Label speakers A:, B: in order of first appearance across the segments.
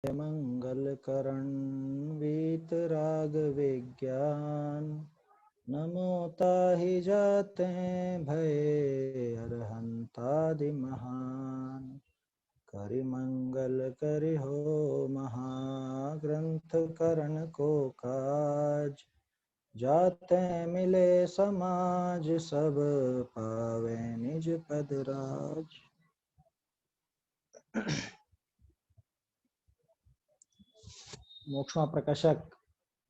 A: मंगल करण वीतराग विज्ञान नमो ताहि जाते भय अरहंतादि महान करि मंगल करि हो महाग्रंथ करण को काज जाते मिले समाज सब पावे निज पद राज। मोक्षमा प्रकाशक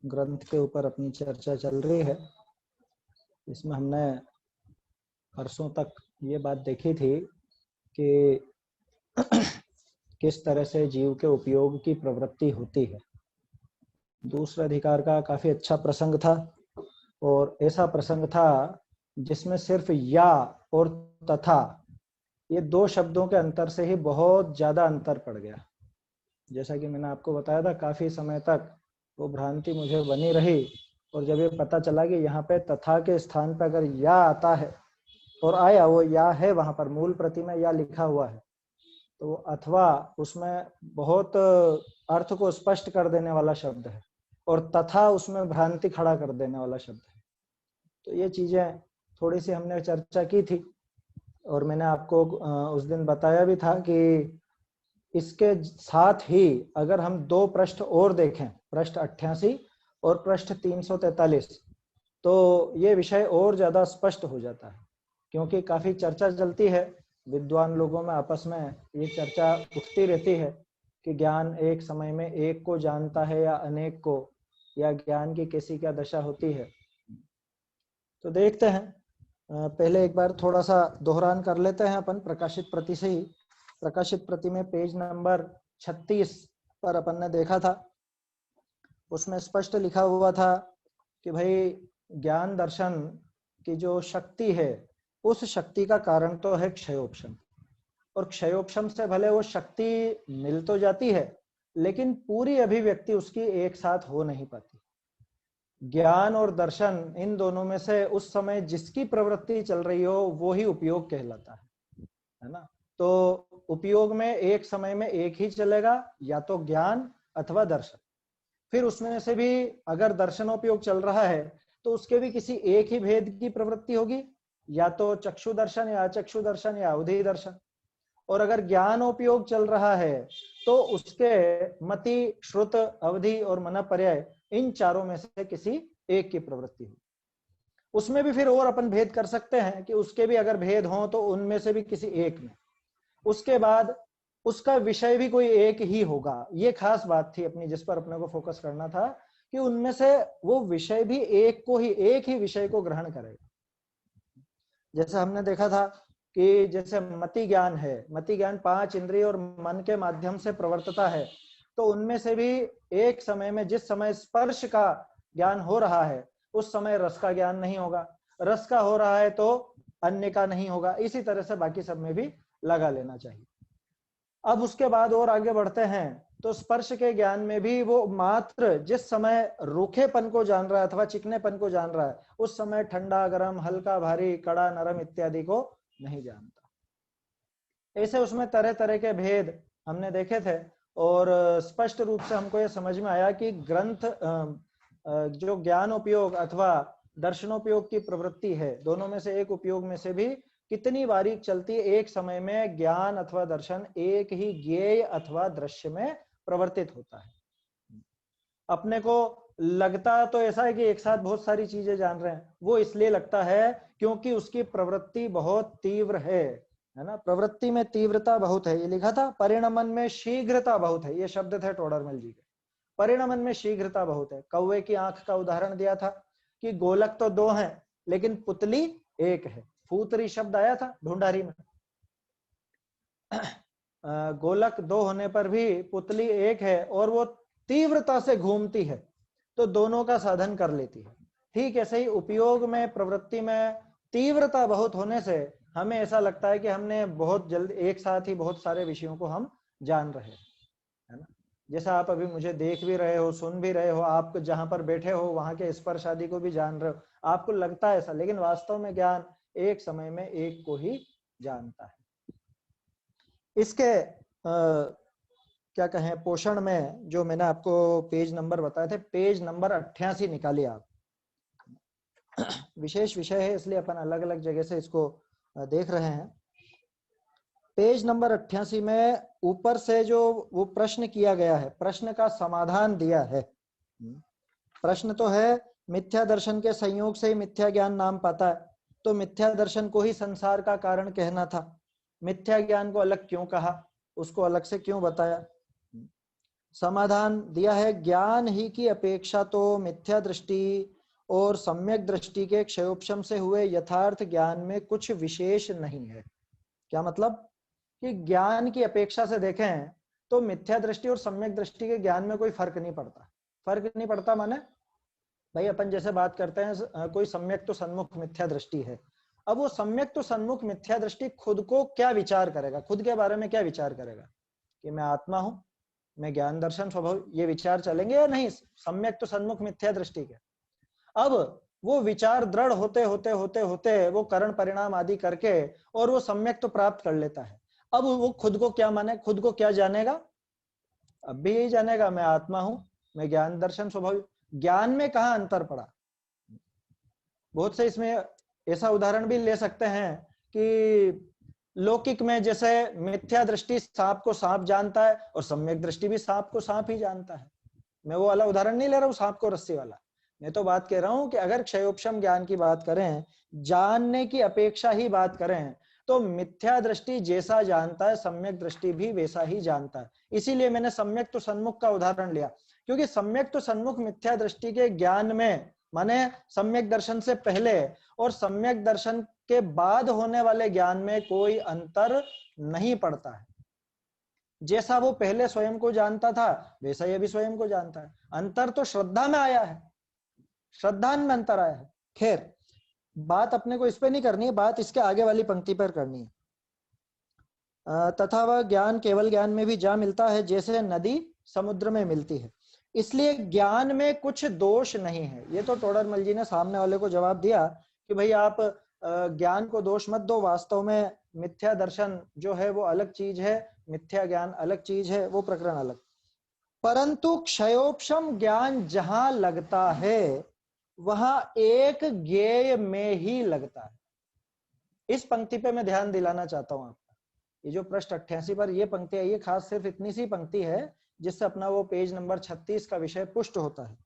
A: ग्रंथ के ऊपर अपनी चर्चा चल रही है। इसमें हमने वर्षों तक ये बात देखी थी कि किस तरह से जीव के उपयोग की प्रवृत्ति होती है। दूसरे अधिकार का काफी अच्छा प्रसंग था और ऐसा प्रसंग था जिसमें सिर्फ या और तथा ये दो शब्दों के अंतर से ही बहुत ज्यादा अंतर पड़ गया। जैसा कि मैंने आपको बताया था, काफी समय तक वो भ्रांति मुझे बनी रही और जब ये पता चला कि यहाँ पे तथा के स्थान पर अगर या आता है और आया वो या है, वहां पर मूल प्रति में या लिखा हुआ है, तो अथवा उसमें बहुत अर्थ को स्पष्ट कर देने वाला शब्द है और तथा उसमें भ्रांति खड़ा कर देने वाला शब्द है। तो ये चीजें थोड़ी सी हमने चर्चा की थी और मैंने आपको उस दिन बताया भी था कि इसके साथ ही अगर हम दो पृष्ठ और देखें, पृष्ठ 88 और पृष्ठ 343, तो ये विषय और ज्यादा स्पष्ट हो जाता है, क्योंकि काफी चर्चा चलती है विद्वान लोगों में, आपस में ये चर्चा उठती रहती है कि ज्ञान एक समय में एक को जानता है या अनेक को, या ज्ञान की कैसी क्या दशा होती है। तो देखते हैं, पहले एक बार थोड़ा सा दोहरान कर लेते हैं अपन प्रकाशित प्रति से ही। प्रकाशित प्रति में पेज नंबर 36 पर अपन ने देखा था, उसमें स्पष्ट लिखा हुआ था कि भाई ज्ञान दर्शन की जो शक्ति है, उस शक्ति का कारण तो है क्षयोपशम, और क्षयोपशम से भले वो शक्ति मिल तो जाती है लेकिन पूरी अभिव्यक्ति उसकी एक साथ हो नहीं पाती। ज्ञान और दर्शन इन दोनों में से उस समय जिसकी प्रवृत्ति चल रही हो वो ही उपयोग कहलाता है ना। तो उपयोग में एक समय में एक ही चलेगा, या तो ज्ञान अथवा दर्शन। फिर उसमें से भी अगर दर्शनोपयोग चल रहा है तो उसके भी किसी एक ही भेद की प्रवृत्ति होगी, या तो चक्षु दर्शन या अचक्षु दर्शन या अवधि दर्शन। और अगर ज्ञानोपयोग चल रहा है तो उसके मति, श्रुत, अवधि और मन पर्याय, इन चारों में से किसी एक की प्रवृत्ति हो। उसमें भी फिर और अपन भेद कर सकते हैं कि उसके भी अगर भेद हो तो उनमें से भी किसी एक में, उसके बाद उसका विषय भी कोई एक ही होगा। ये खास बात थी अपनी जिस पर अपने को फोकस करना था कि उनमें से वो विषय भी एक ही विषय को ग्रहण करेगा। जैसे हमने देखा था कि जैसे मति ज्ञान है, मति ज्ञान 5 इंद्रिय और मन के माध्यम से प्रवर्तता है, तो उनमें से भी एक समय में जिस समय स्पर्श का ज्ञान हो रहा है उस समय रस का ज्ञान नहीं होगा, रस का हो रहा है तो अन्य का नहीं होगा। इसी तरह से बाकी सब में भी लगा लेना चाहिए। अब उसके बाद और आगे बढ़ते हैं तो स्पर्श के ज्ञान में भी वो मात्र जिस समय रूखेपन को जान रहा है अथवा चिकनेपन को जान रहा है, उस समय ठंडा, गर्म, हल्का, भारी, कड़ा, नरम इत्यादि को नहीं जानता। ऐसे उसमें तरह तरह के भेद हमने देखे थे और स्पष्ट रूप से हमको ये समझ में आया कि ग्रंथ जो ज्ञान उपयोग अथवा दर्शनोपयोग की प्रवृत्ति है, दोनों में से एक उपयोग में से भी कितनी बारीक चलती है। एक समय में ज्ञान अथवा दर्शन एक ही ज्ञेय अथवा दृश्य में प्रवर्तित होता है। अपने को लगता तो ऐसा है कि एक साथ बहुत सारी चीजें जान रहे हैं, वो इसलिए लगता है क्योंकि उसकी प्रवृत्ति बहुत तीव्र है ना। प्रवृत्ति में तीव्रता बहुत है, ये लिखा था। परिणमन में शीघ्रता बहुत है, ये शब्द थे टोडरमल जी के। परिणमन में शीघ्रता बहुत है। कौवे की आंख का उदाहरण दिया था कि गोलक तो दो हैं लेकिन पुतली एक है। फूतरी शब्द आया था ढूंढारी में। गोलक दो होने पर भी पुतली एक है और वो तीव्रता से घूमती है, तो दोनों का साधन कर लेती है। ठीक ऐसे ही उपयोग में, प्रवृत्ति में तीव्रता बहुत होने से हमें ऐसा लगता है कि हमने बहुत जल्द एक साथ ही बहुत सारे विषयों को हम जान रहे हैं, है ना। जैसा आप अभी मुझे देख भी रहे हो, सुन भी रहे हो, आप जहां पर बैठे हो वहां के स्पर्श आदि को भी जान रहे हो, आपको लगता है ऐसा, लेकिन वास्तव में ज्ञान एक समय में एक को ही जानता है। इसके क्या कहें पोषण में जो मैंने आपको पेज नंबर बताए थे, पेज नंबर 88 निकालिए आप। विशेष विषय है इसलिए अपन अलग अलग जगह से इसको देख रहे हैं। पेज नंबर 88 में ऊपर से जो वो प्रश्न किया गया है, प्रश्न का समाधान दिया है। प्रश्न तो है मिथ्या दर्शन के संयोग से ही मिथ्या ज्ञान नाम पाता है, तो मिथ्या दर्शन को ही संसार का कारण कहना था। मिथ्या ज्ञान को अलग क्यों कहा, उसको अलग से क्यों बताया। समाधान दिया है, ज्ञान ही की अपेक्षा तो मिथ्या दृष्टि और सम्यक दृष्टि के क्षयोपशम से हुए यथार्थ ज्ञान में कुछ विशेष नहीं है। क्या मतलब कि ज्ञान की अपेक्षा से देखें तो मिथ्या दृष्टि और सम्यक दृष्टि के ज्ञान में कोई फर्क नहीं पड़ता। फर्क नहीं पड़ता माने भाई अपन जैसे बात करते हैं कोई सम्यक तो सन्मुख मिथ्या दृष्टि है, अब वो सम्यक तो सन्मुख मिथ्या दृष्टि खुद को क्या विचार करेगा, खुद के बारे में क्या विचार करेगा कि मैं आत्मा हूं, मैं ज्ञान दर्शन स्वभाव, ये विचार चलेंगे या नहीं सम्यक तो सन्मुख मिथ्या दृष्टि के। अब वो विचार दृढ़ होते होते होते होते वो करण परिणाम आदि करके और वो सम्यक तो प्राप्त कर लेता है। अब वो खुद को क्या माने, खुद को क्या जानेगा, अब भी यही जानेगा मैं आत्मा हूं, मैं ज्ञान दर्शन स्वभाव। ज्ञान में कहां अंतर पड़ा। बहुत से इसमें ऐसा उदाहरण भी ले सकते हैं कि लौकिक में जैसे मिथ्या दृष्टि सांप को सांप जानता है और सम्यक दृष्टि भी सांप को सांप ही जानता है। मैं वो वाला उदाहरण नहीं ले रहा हूँ सांप को रस्सी वाला, मैं तो बात कह रहा हूं कि अगर क्षयोपशम ज्ञान की बात करें, जानने की अपेक्षा ही बात करें, तो मिथ्या दृष्टि जैसा जानता है सम्यक दृष्टि भी वैसा ही जानता है। इसीलिए मैंने सम्यक तो सन्मुख का उदाहरण लिया, क्योंकि सम्यक तो सन्मुख मिथ्या दृष्टि के ज्ञान में माने सम्यक दर्शन से पहले और सम्यक दर्शन के बाद होने वाले ज्ञान में कोई अंतर नहीं पड़ता है। जैसा वो पहले स्वयं को जानता था वैसा ही अभी स्वयं को जानता है। अंतर तो श्रद्धा में आया है, श्रद्धा में अंतर आया है। खैर बात अपने को इस पे नहीं करनी है, बात इसके आगे वाली पंक्ति पर करनी है। तथा वह ज्ञान केवल ज्ञान में भी जा मिलता है जैसे नदी समुद्र में मिलती है, इसलिए ज्ञान में कुछ दोष नहीं है। ये तो टोडरमल जी ने सामने वाले को जवाब दिया कि भाई आप ज्ञान को दोष मत दो, वास्तव में मिथ्या दर्शन जो है वो अलग चीज है, मिथ्या ज्ञान अलग चीज है, वो प्रकरण अलग। परंतु क्षयोपशम ज्ञान जहां लगता है वहां एक ज्ञेय में ही लगता है। इस पंक्ति पे मैं ध्यान दिलाना चाहता हूं आपका, ये जो पृष्ठ 88 पर ये पंक्ति है, ये खास सिर्फ इतनी सी पंक्ति है जिससे अपना वो पेज नंबर 36 का विषय पुष्ट होता है।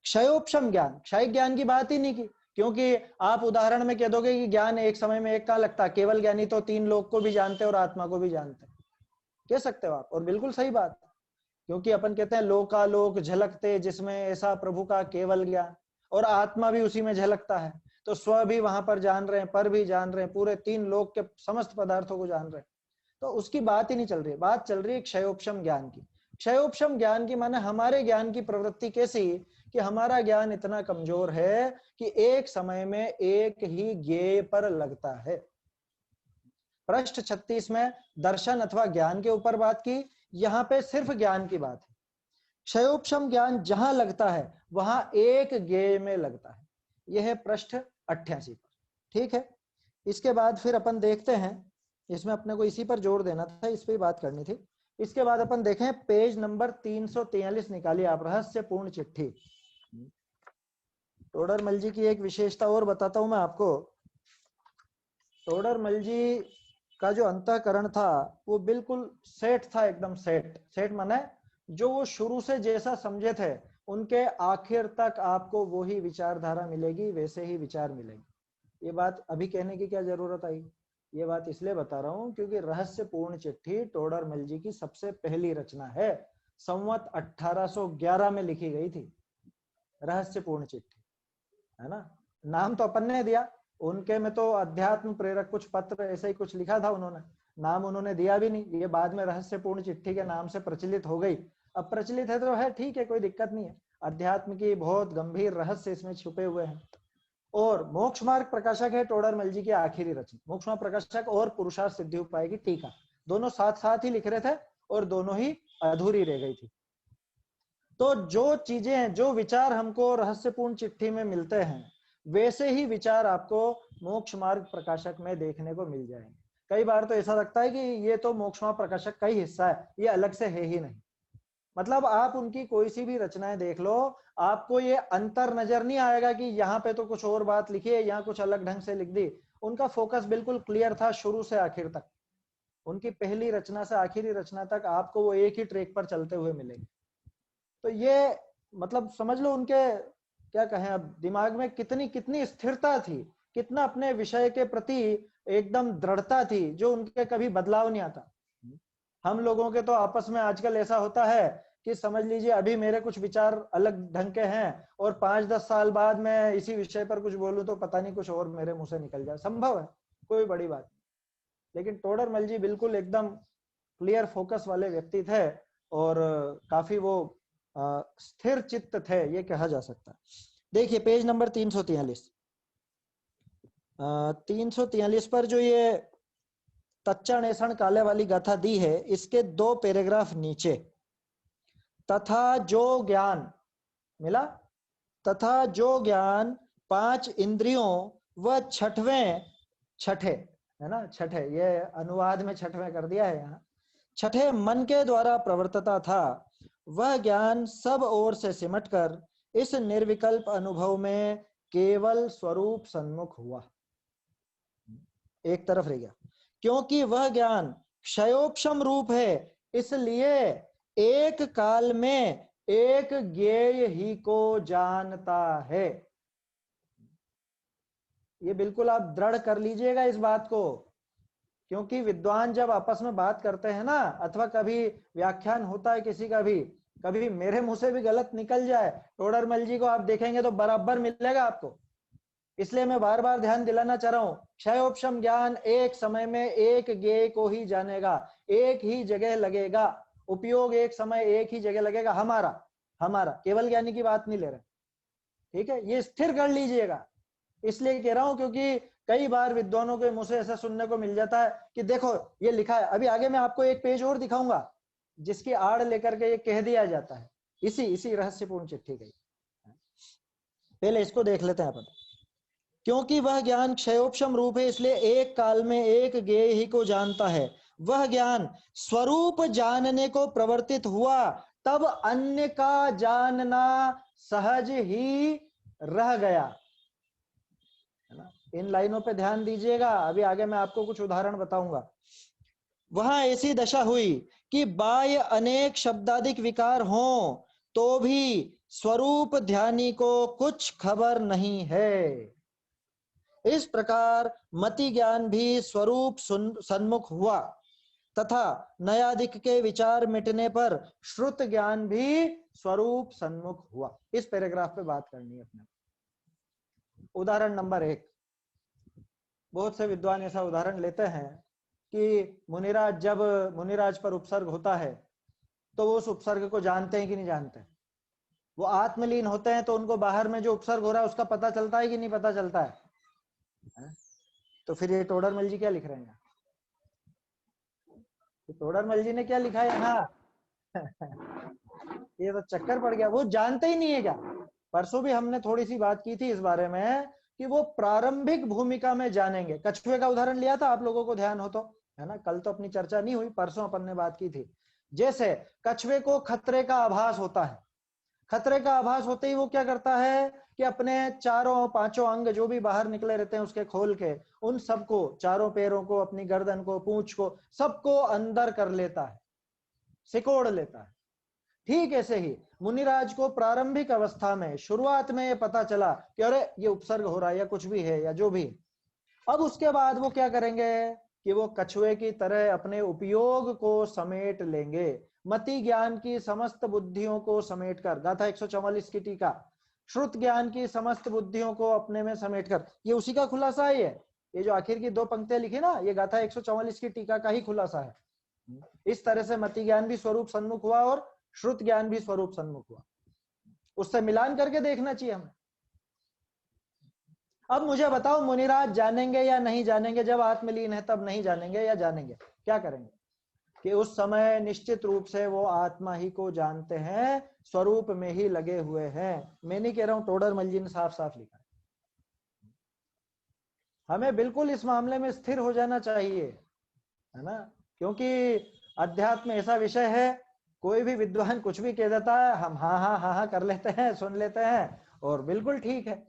A: क्षयोपशम ज्ञान, क्षय ज्ञान की बात ही नहीं की, क्योंकि आप उदाहरण में कह दोगे कि ज्ञान एक समय में एक का लगता है, केवल ज्ञानी तो तीन लोक को भी जानते और आत्मा को भी जानते, कह सकते हो आप, और बिल्कुल सही बात, क्योंकि अपन कहते हैं लोकालोक झलकते जिसमें ऐसा प्रभु का केवल ज्ञान, और आत्मा भी उसी में झलकता है, तो स्व भी वहां पर जान रहे हैं, पर भी जान रहे हैं, पूरे तीन लोक के समस्त पदार्थों को जान रहे हैं। तो उसकी बात ही नहीं चल रही, बात चल रही है क्षयोपशम ज्ञान की। क्षयोपशम ज्ञान की माने हमारे ज्ञान की प्रवृत्ति कैसी कि हमारा ज्ञान इतना कमजोर है कि एक समय में एक ही ज्ञेय पर लगता है। पृष्ठ 36 में दर्शन अथवा ज्ञान के ऊपर बात की, यहाँ पे सिर्फ ज्ञान की बात है। क्षयोपशम ज्ञान जहां लगता है वहां एक ज्ञेय में लगता है। यह है पृष्ठ 88 पर, ठीक है। इसके बाद फिर अपन देखते हैं, इसमें अपने को इसी पर जोर देना था, इस पे बात करनी थी। इसके बाद अपन देखें पेज नंबर 343 निकालिए आप, रहस्यपूर्ण चिट्ठी। टोडरमल जी की एक विशेषता और बताता हूं मैं आपको। टोडरमल जी का जो अंतःकरण था वो बिल्कुल सेट था, एकदम सेट। सेट माने जो वो शुरू से जैसा समझे थे उनके आखिर तक आपको वही विचारधारा मिलेगी, वैसे ही विचार मिलेंगे। ये बात अभी कहने की क्या जरूरत आई, ये बात इसलिए बता रहा हूं क्योंकि रहस्यपूर्ण चिट्ठी टोडरमल जी की सबसे पहली रचना है, संवत 1811 में लिखी गई थी रहस्यपूर्ण चिट्ठी, है ना। नाम तो अपन ने दिया, उनके में तो अध्यात्म प्रेरक कुछ पत्र ऐसे ही कुछ लिखा था उन्होंने, नाम उन्होंने दिया भी नहीं, ये बाद में रहस्यपूर्ण चिट्ठी के नाम से प्रचलित हो गई। अब प्रचलित है तो है, ठीक है, कोई दिक्कत नहीं है। अध्यात्म की बहुत गंभीर रहस्य इसमें छुपे हुए हैं। और मोक्ष मार्ग प्रकाशक है टोडरमल जी की आखिरी रचना, मोक्ष मार्ग प्रकाशक और पुरुषार्थ सिद्धि उपाय की टीका, दोनों साथ साथ ही लिख रहे थे और दोनों ही अधूरी रह गई थी। तो जो चीजें, जो विचार हमको रहस्यपूर्ण चिट्ठी में मिलते हैं वैसे ही विचार आपको मोक्ष मार्ग प्रकाशक में देखने को मिल जाएंगे। कई बार तो ऐसा लगता है कि ये तो मोक्ष मार्ग प्रकाशक का ही हिस्सा है, ये अलग से है ही नहीं। मतलब आप उनकी कोई सी भी रचनाएं देख लो, आपको ये अंतर नजर नहीं आएगा कि यहाँ पे तो कुछ और बात लिखी है, यहाँ कुछ अलग ढंग से लिख दी। उनका फोकस बिल्कुल क्लियर था शुरू से आखिर तक। उनकी पहली रचना से आखिरी रचना तक आपको वो एक ही ट्रैक पर चलते हुए मिलेंगे। तो ये मतलब समझ लो उनके क्या कहें अब, दिमाग में कितनी कितनी स्थिरता थी, कितना अपने विषय के प्रति एकदम दृढ़ता थी, जो उनके कभी बदलाव नहीं आता। हम लोगों के तो आपस में आजकल ऐसा होता है कि समझ लीजिए अभी मेरे कुछ विचार अलग ढंग के हैं और 5-10 साल बाद मैं इसी विषय पर कुछ बोलूं तो पता नहीं कुछ और मेरे मुंह से निकल जाए, संभव है, कोई बड़ी बात नहीं। लेकिन टोडरमल जी बिल्कुल एकदम क्लियर फोकस वाले व्यक्ति थे और काफी वो स्थिर चित्त थे, ये कहा जा सकता है। देखिए पेज नंबर 343, 343 पर जो ये तच्चा नेसण काले वाली गाथा दी है, इसके 2 पैराग्राफ नीचे तथा जो ज्ञान मिला, तथा जो ज्ञान 5 इंद्रियों व छठे है ना, छठे, ये अनुवाद में छठवें कर दिया है यहाँ, छठे मन के द्वारा प्रवर्तता था, वह ज्ञान सब ओर से सिमटकर इस निर्विकल्प अनुभव में केवल स्वरूप सन्मुख हुआ। एक तरफ रह गया, क्योंकि वह ज्ञान क्षयोपशम रूप है, इसलिए एक काल में एक ज्ञेय ही को जानता है। ये बिल्कुल आप दृढ़ कर लीजिएगा इस बात को, क्योंकि विद्वान जब आपस में बात करते हैं ना, अथवा कभी व्याख्यान होता है किसी का भी, कभी मेरे मुंह से भी गलत निकल जाए, टोडरमल जी को आप देखेंगे तो बराबर मिलेगा आपको। इसलिए मैं बार बार ध्यान दिलाना चाह रहा हूं, क्षयोपशम ज्ञान एक समय में एक ज्ञेय को ही जानेगा, एक ही जगह लगेगा, उपयोग एक समय एक ही जगह लगेगा। हमारा हमारा केवल ज्ञानी की बात नहीं ले रहे, ठीक है, ये स्थिर कर लीजिएगा। इसलिए कह रहा हूं क्योंकि कई बार विद्वानों के मुंह से ऐसा सुनने को मिल जाता है कि देखो ये लिखा है, अभी आगे मैं आपको एक पेज और दिखाऊंगा जिसकी आड़ लेकर के ये कह दिया जाता है, इसी इसी रहस्यपूर्ण चिट्ठी का। पहले इसको देख लेते हैं अपन। क्योंकि वह ज्ञान क्षयोपशम रूप है, इसलिए एक काल में एक ज्ञेय ही को जानता है। वह ज्ञान स्वरूप जानने को प्रवर्तित हुआ, तब अन्य का जानना सहज ही रह गया, है ना। इन लाइनों पे ध्यान दीजिएगा, अभी आगे मैं आपको कुछ उदाहरण बताऊंगा। वहां ऐसी दशा हुई कि बाह्य अनेक शब्दादिक विकार हों तो भी स्वरूप ध्यानी को कुछ खबर नहीं है। इस प्रकार मति ज्ञान भी स्वरूप सन्मुख हुआ, तथा नयादिक के विचार मिटने पर श्रुत ज्ञान भी स्वरूप सन्मुख हुआ। इस पैराग्राफ पे बात करनी है अपने। उदाहरण नंबर 1, बहुत से विद्वान ऐसा उदाहरण लेते हैं कि मुनिराज, जब मुनिराज पर उपसर्ग होता है तो वो उस उपसर्ग को जानते हैं कि नहीं जानते। वो आत्मलीन होते हैं तो उनको बाहर में जो उपसर्ग हो रहा है उसका पता चलता है कि नहीं पता चलता है। तो फिर ये टोडरमल जी क्या लिख रहे हैं, तो टोडरमल जी ने क्या लिखा है यहाँ ये तो चक्कर पड़ गया, वो जानते ही नहीं है क्या। परसों भी हमने थोड़ी सी बात की थी इस बारे में कि वो प्रारंभिक भूमिका में जानेंगे। कछुए का उदाहरण लिया था, आप लोगों को ध्यान हो तो, है ना। कल तो अपनी चर्चा नहीं हुई, परसों अपन ने बात की थी। जैसे कछुए को खतरे का आभास होता है, खतरे का आभास होते ही वो क्या करता है कि अपने चारों पांचों अंग जो भी बाहर निकले रहते हैं उसके खोल के, उन सबको, चारों पैरों को, अपनी गर्दन को, पूंछ को, सबको अंदर कर लेता है, सिकोड़ लेता है। ठीक ऐसे ही मुनिराज को प्रारंभिक अवस्था में, शुरुआत में ये पता चला कि अरे ये उपसर्ग हो रहा है या कुछ भी है या जो भी। अब उसके बाद वो क्या करेंगे कि वो कछुए की तरह अपने उपयोग को समेट लेंगे, मति ज्ञान की समस्त बुद्धियों को समेटकर, गाथा 144 की टीका, श्रुत ज्ञान की समस्त बुद्धियों को अपने में समेटकर, ये उसी का खुलासा है। ये जो आखिर की 2 पंक्तियां लिखी ना, ये गाथा 144 की टीका का ही खुलासा है। इस तरह से मति ज्ञान भी स्वरूप सन्मुख हुआ और श्रुत ज्ञान भी स्वरूप सन्मुख हुआ। उससे मिलान करके देखना चाहिए हमें। अब मुझे बताओ, मुनिराज जानेंगे या नहीं जानेंगे? जब आत्मलीन है तब नहीं जानेंगे या जानेंगे? क्या करेंगे कि उस समय निश्चित रूप से वो आत्मा ही को जानते हैं, स्वरूप में ही लगे हुए हैं। मैं नहीं कह रहा हूं, टोडरमल जी ने साफ साफ लिखा है। हमें बिल्कुल इस मामले में स्थिर हो जाना चाहिए, है ना, क्योंकि अध्यात्म ऐसा विषय है कोई भी विद्वान कुछ भी कह देता है, हम हाँ हाँ हाँ हाँ कर लेते हैं, सुन लेते हैं और बिल्कुल ठीक है।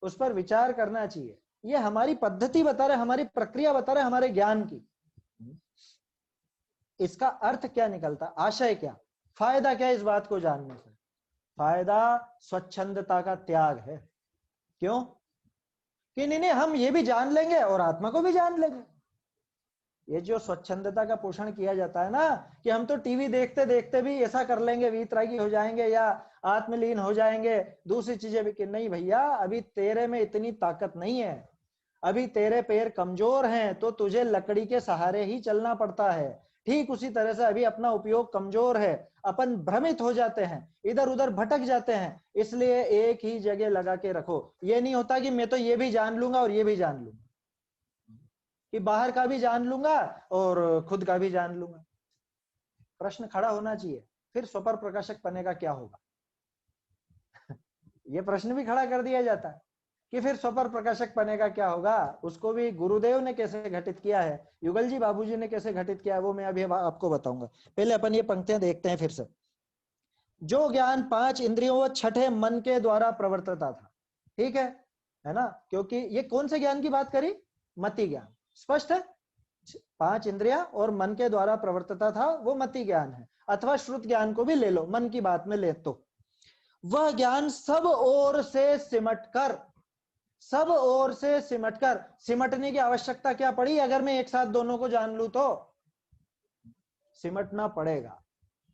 A: उस पर विचार करना चाहिए। ये हमारी पद्धति बता रहे, हमारी प्रक्रिया बता रहे, हमारे ज्ञान की। इसका अर्थ क्या निकलता, आशय क्या, फायदा क्या इस बात को जानने से? फायदा स्वच्छंदता का त्याग है। क्यों? कि नहीं नहीं, हम ये भी जान लेंगे और आत्मा को भी जान लेंगे। ये जो स्वच्छंदता का पोषण किया जाता है ना, कि हम तो टीवी देखते देखते भी ऐसा कर लेंगे, वीतरागी हो जाएंगे या आत्मलीन हो जाएंगे, दूसरी चीजें भी, कि नहीं भैया, अभी तेरे में इतनी ताकत नहीं है, अभी तेरे पैर कमजोर हैं, तो तुझे लकड़ी के सहारे ही चलना पड़ता है। ठीक उसी तरह से अभी अपना उपयोग कमजोर है, अपन भ्रमित हो जाते हैं, इधर उधर भटक जाते हैं, इसलिए एक ही जगह लगा के रखो। ये नहीं होता कि मैं तो ये भी जान लूंगा और ये भी जान लूंगा, कि बाहर का भी जान लूंगा और खुद का भी जान लूंगा। प्रश्न खड़ा होना चाहिए, फिर स्वपर प्रकाशक पने का क्या होगा? ये प्रश्न भी खड़ा कर दिया जाता है कि फिर स्वपर प्रकाशक पने का क्या होगा। उसको भी गुरुदेव ने कैसे घटित किया है, युगल जी बाबूजी ने कैसे घटित किया है, वो मैं अभी आपको बताऊंगा। पहले अपन ये पंक्तियां देखते हैं फिर से। जो ज्ञान 5 इंद्रियों व छठे मन के द्वारा प्रवर्तता था, ठीक है ना, क्योंकि ये कौन से ज्ञान की बात करी? मति ज्ञान। स्पष्ट है, 5 इंद्रिया और मन के द्वारा प्रवर्तता था, वो मति ज्ञान है। अथवा श्रुत ज्ञान को भी ले लो, मन की बात में ले तो वह ज्ञान सब ओर से सिमटकर, सब ओर से सिमटकर, सिमटने की आवश्यकता क्या पड़ी? अगर मैं एक साथ दोनों को जान लूं तो सिमटना पड़ेगा,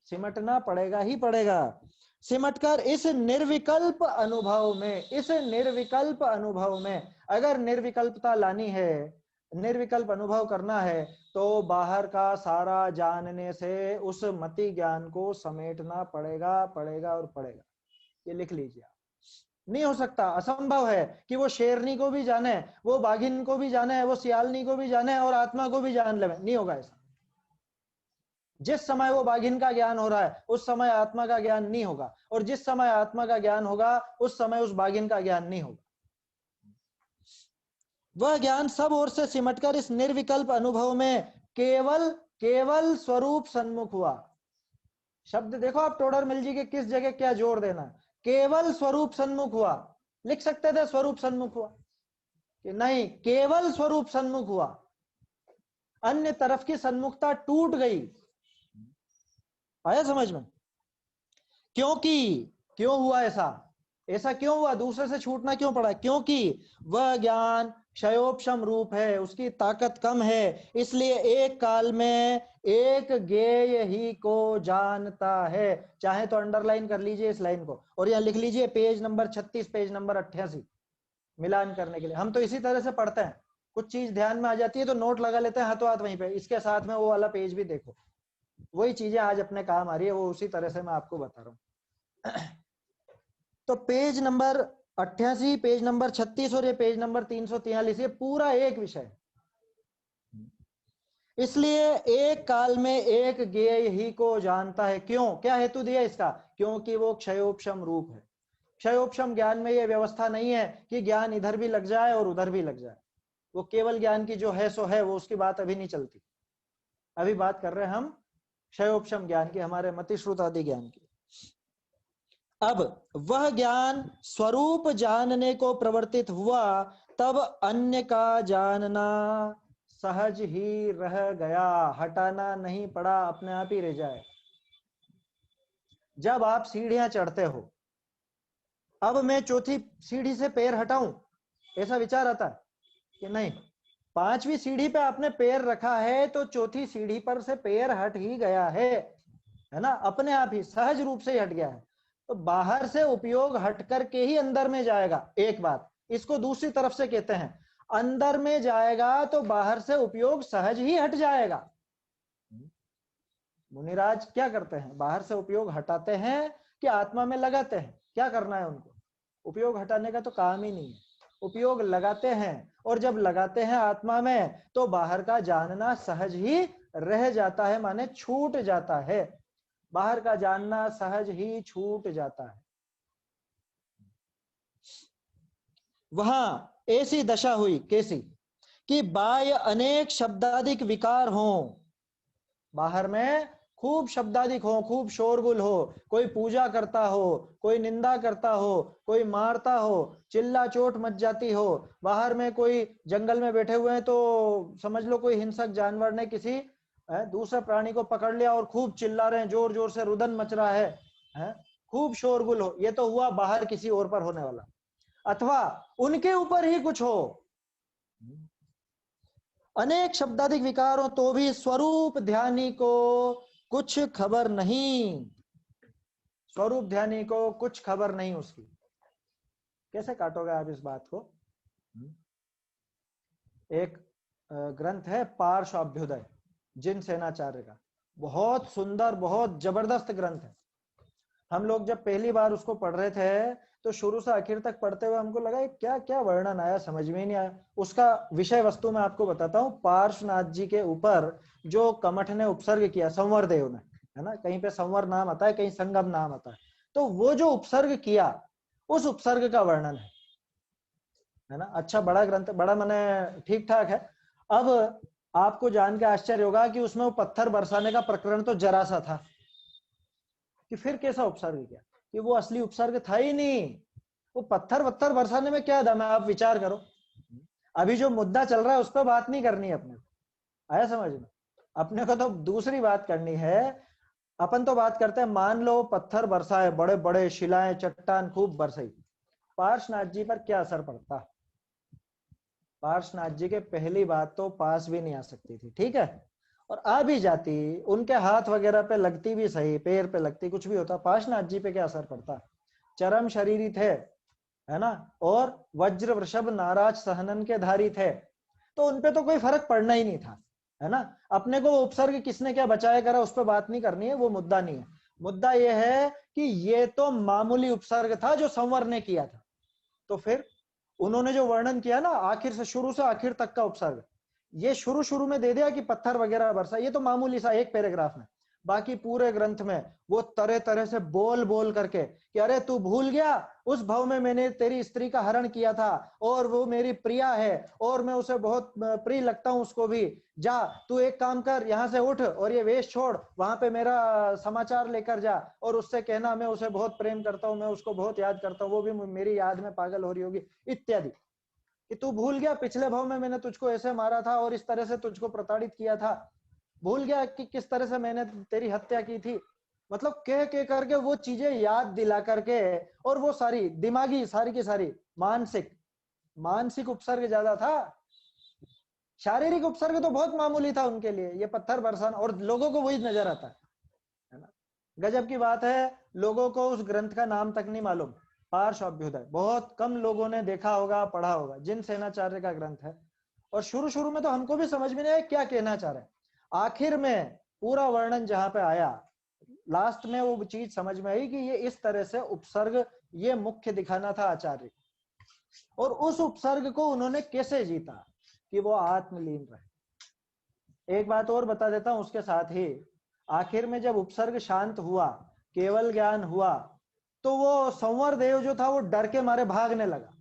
A: सिमटना पड़ेगा ही पड़ेगा। सिमटकर इस निर्विकल्प अनुभव में, इस निर्विकल्प अनुभव में, अगर निर्विकल्पता लानी है, निर्विकल्प अनुभव करना है, तो बाहर का सारा जानने से उस मति ज्ञान को समेटना पड़ेगा, पड़ेगा और पड़ेगा। ये लिख लीजिए। नहीं हो सकता, असंभव है कि वो शेरनी को भी जाने, वो बाघिन को भी जाने, वो सियालनी को भी जाने और आत्मा को भी जान ले, नहीं होगा ऐसा। जिस समय वो बाघिन का ज्ञान हो रहा है उस समय आत्मा का ज्ञान नहीं होगा, और जिस समय आत्मा का ज्ञान होगा उस समय उस बाघिन का ज्ञान नहीं होगा। वह ज्ञान सब ओर से सिमटकर इस निर्विकल्प अनुभव में केवल केवल स्वरूप सन्मुख हुआ। शब्द देखो आप, टोडर मिल जी के किस जगह क्या जोर देना है, केवल स्वरूप सन्मुख हुआ। लिख सकते थे स्वरूप सन्मुख हुआ, कि नहीं, केवल स्वरूप सन्मुख हुआ, अन्य तरफ की सन्मुखता टूट गई। आया समझ में? क्योंकि क्यों हुआ ऐसा, ऐसा क्यों हुआ, दूसरे से छूटना क्यों पड़ा? क्योंकि वह ज्ञान क्षयोपशम रूप है, उसकी ताकत कम है, इसलिए एक काल में एक ज्ञेय ही को जानता है। चाहे तो अंडरलाइन कर लीजिए इस लाइन को और यहां लिख लीजिए पेज नंबर 36, पेज नंबर 88, मिलान करने के लिए। हम तो इसी तरह से पढ़ते हैं, कुछ चीज ध्यान में आ जाती है तो नोट लगा लेते हैं हाथों हाथ वहीं पे, इसके साथ में वो वाला पेज भी देखो, वही चीजें आज अपने काम आ रही है, वो उसी तरह से मैं आपको बता रहा हूं। तो पेज नंबर 88, पेज नंबर 36 और ये पेज नंबर 343, ये पूरा एक विषय। इसलिए एक काल में एक ज्ञेय ही को जानता है। क्यों, क्या हेतु दिया इसका? क्योंकि वो क्षयोपशम रूप है। क्षयोपशम ज्ञान में ये व्यवस्था नहीं है कि ज्ञान इधर भी लग जाए और उधर भी लग जाए। वो केवल ज्ञान की जो है सो है, वो उसकी बात अभी नहीं चलती। अभी बात कर रहे हैं हम क्षयोपशम ज्ञान की, हमारे मति श्रुत आदि ज्ञान की। अब वह ज्ञान स्वरूप जानने को प्रवर्तित हुआ, तब अन्य का जानना सहज ही रह गया, हटाना नहीं पड़ा, अपने आप ही रह जाए। जब आप सीढ़ियां चढ़ते हो, अब मैं चौथी सीढ़ी से पैर हटाऊं, ऐसा विचार आता है कि नहीं? 5वीं सीढ़ी पे आपने पैर रखा है तो चौथी सीढ़ी पर से पैर हट ही गया है ना, अपने आप ही सहज रूप से ही हट गया है। तो बाहर से उपयोग हट करके ही अंदर में जाएगा। एक बात, इसको दूसरी तरफ से कहते हैं, अंदर में जाएगा तो बाहर से उपयोग सहज ही हट जाएगा। मुनिराज क्या करते हैं, बाहर से उपयोग हटाते हैं कि आत्मा में लगाते हैं? क्या करना है उनको? उपयोग हटाने का तो काम ही नहीं है, उपयोग लगाते हैं, और जब लगाते हैं आत्मा में तो बाहर का जानना सहज ही रह जाता है, माने छूट जाता है, बाहर का जानना सहज ही छूट जाता है। वहां ऐसी दशा हुई, कैसी? कि बाह्य अनेक शब्दाधिक विकार हों, बाहर में खूब शब्दाधिक हो, खूब शोरगुल हो, कोई पूजा करता हो, कोई निंदा करता हो, कोई मारता हो, चिल्ला चोट मच जाती हो, बाहर में कोई जंगल में बैठे हुए हैं तो समझ लो कोई हिंसक जानवर ने किसी दूसरे प्राणी को पकड़ लिया और खूब चिल्ला रहे हैं, जोर जोर से रुदन मच रहा है, खूब शोरगुल हो, ये तो हुआ बाहर किसी और पर होने वाला, अथवा उनके ऊपर ही कुछ हो, अनेक शब्दाधिक विकार हो तो भी स्वरूप ध्यानी को कुछ खबर नहीं, स्वरूप ध्यानी को कुछ खबर नहीं उसकी। कैसे काटोगे आप इस बात को? एक ग्रंथ है पार्श्व अभ्युदय जिन सेनाचार्य का, बहुत सुंदर बहुत जबरदस्त ग्रंथ है। हम लोग जब पहली बार उसको पढ़ रहे थे तो शुरू से आखिर तक पढ़ते हुए हमको लगा क्या क्या वर्णन आया, समझ में ही नहीं आया। उसका विषय वस्तु मैं आपको बताता हूँ। पार्श्वनाथ जी के ऊपर जो कमठ ने उपसर्ग किया संवर देव ने, है ना, कहीं पे संवर नाम आता है, कहीं संगम नाम आता है, तो वो जो उपसर्ग किया उस उपसर्ग का वर्णन है ना। अच्छा बड़ा ग्रंथ, बड़ा माने ठीक ठाक है। अब आपको जान के आश्चर्य होगा कि उसमें वो पत्थर बरसाने का प्रकरण तो जरा सा था, कि फिर कैसा उपसर्ग किया, कि वो असली उपसर्ग था ही नहीं। वो पत्थर वत्थर बरसाने में क्या दम है, आप विचार करो। अभी जो मुद्दा चल रहा है उस पर बात नहीं करनी है अपने को, आया समझ में? अपने को तो दूसरी बात करनी है। अपन तो बात करते हैं, मान लो पत्थर बरसाए, बड़े बड़े शिलाएं चट्टान खूब बरसाई, पार्श्वनाथ जी पर क्या असर पड़ता? पार्श्वनाथ जी के पहली बात तो पास भी नहीं आ सकती थी, ठीक है, और आ भी जाती उनके हाथ वगैरह पे लगती भी सही, पैर पे लगती, कुछ भी होता, पार्श्वनाथ जी पे क्या असर पड़ता? चरम शरीरी थे, है ना, और वज्र वृषभ नाराज सहनन के धारी थे, तो उनपे तो कोई फर्क पड़ना ही नहीं था, है ना। अपने को उपसर्ग किसने क्या बचाया करा उस पर बात नहीं करनी है, वो मुद्दा नहीं है। मुद्दा यह है कि ये तो मामूली उपसर्ग था जो संवर ने किया था, तो फिर उन्होंने जो वर्णन किया ना आखिर से शुरू से आखिर तक का उपसर्ग, ये शुरू शुरू में दे दिया कि पत्थर वगैरह बरसा, ये तो मामूली सा एक पैराग्राफ में। बाकी पूरे ग्रंथ में वो तरह तरह से बोल बोल करके कि अरे तू भूल गया उस भव में मैंने तेरी स्त्री का हरण किया था और वो मेरी प्रिया है और मैं उसे बहुत प्रिय लगता हूं उसको भी, जा तू एक काम कर, यहाँ से उठ और ये वेश छोड़, वहां पे मेरा समाचार लेकर जा और उससे कहना मैं उसे बहुत प्रेम करता हूँ, मैं उसको बहुत याद करता हूँ, वो भी मेरी याद में पागल हो रही होगी इत्यादि। कि तू भूल गया पिछले भाव में मैंने तुझको ऐसे मारा था और इस तरह से तुझको प्रताड़ित किया था, भूल गया कि किस तरह से मैंने तेरी हत्या की थी। मतलब कह करके वो चीजें याद दिला करके, और वो सारी दिमागी सारी की सारी मानसिक मानसिक उपसर्ग ज्यादा था, शारीरिक उपसर्ग तो बहुत मामूली था उनके लिए, ये पत्थर बरसाना, और लोगों को वही नजर आता है ना। गजब की बात है, लोगों को उस ग्रंथ का नाम तक नहीं मालूम, पार्श्व अभ्युदय बहुत कम लोगों ने देखा होगा पढ़ा होगा, जिन सेनाचार्य का ग्रंथ है। और शुरू शुरू में तो हमको भी समझ में नहीं आया क्या कहना चाह रहे हैं, आखिर में पूरा वर्णन जहां पे आया, लास्ट में वो चीज समझ में आई कि ये इस तरह से उपसर्ग ये मुख्य दिखाना था आचार्य, और उस उपसर्ग को उन्होंने कैसे जीता कि वो आत्मलीन रहे। एक बात और बता देता हूं उसके साथ ही, आखिर में जब उपसर्ग शांत हुआ, केवल ज्ञान हुआ, तो वो संवर देव जो था वो डर के मारे भागने लगा।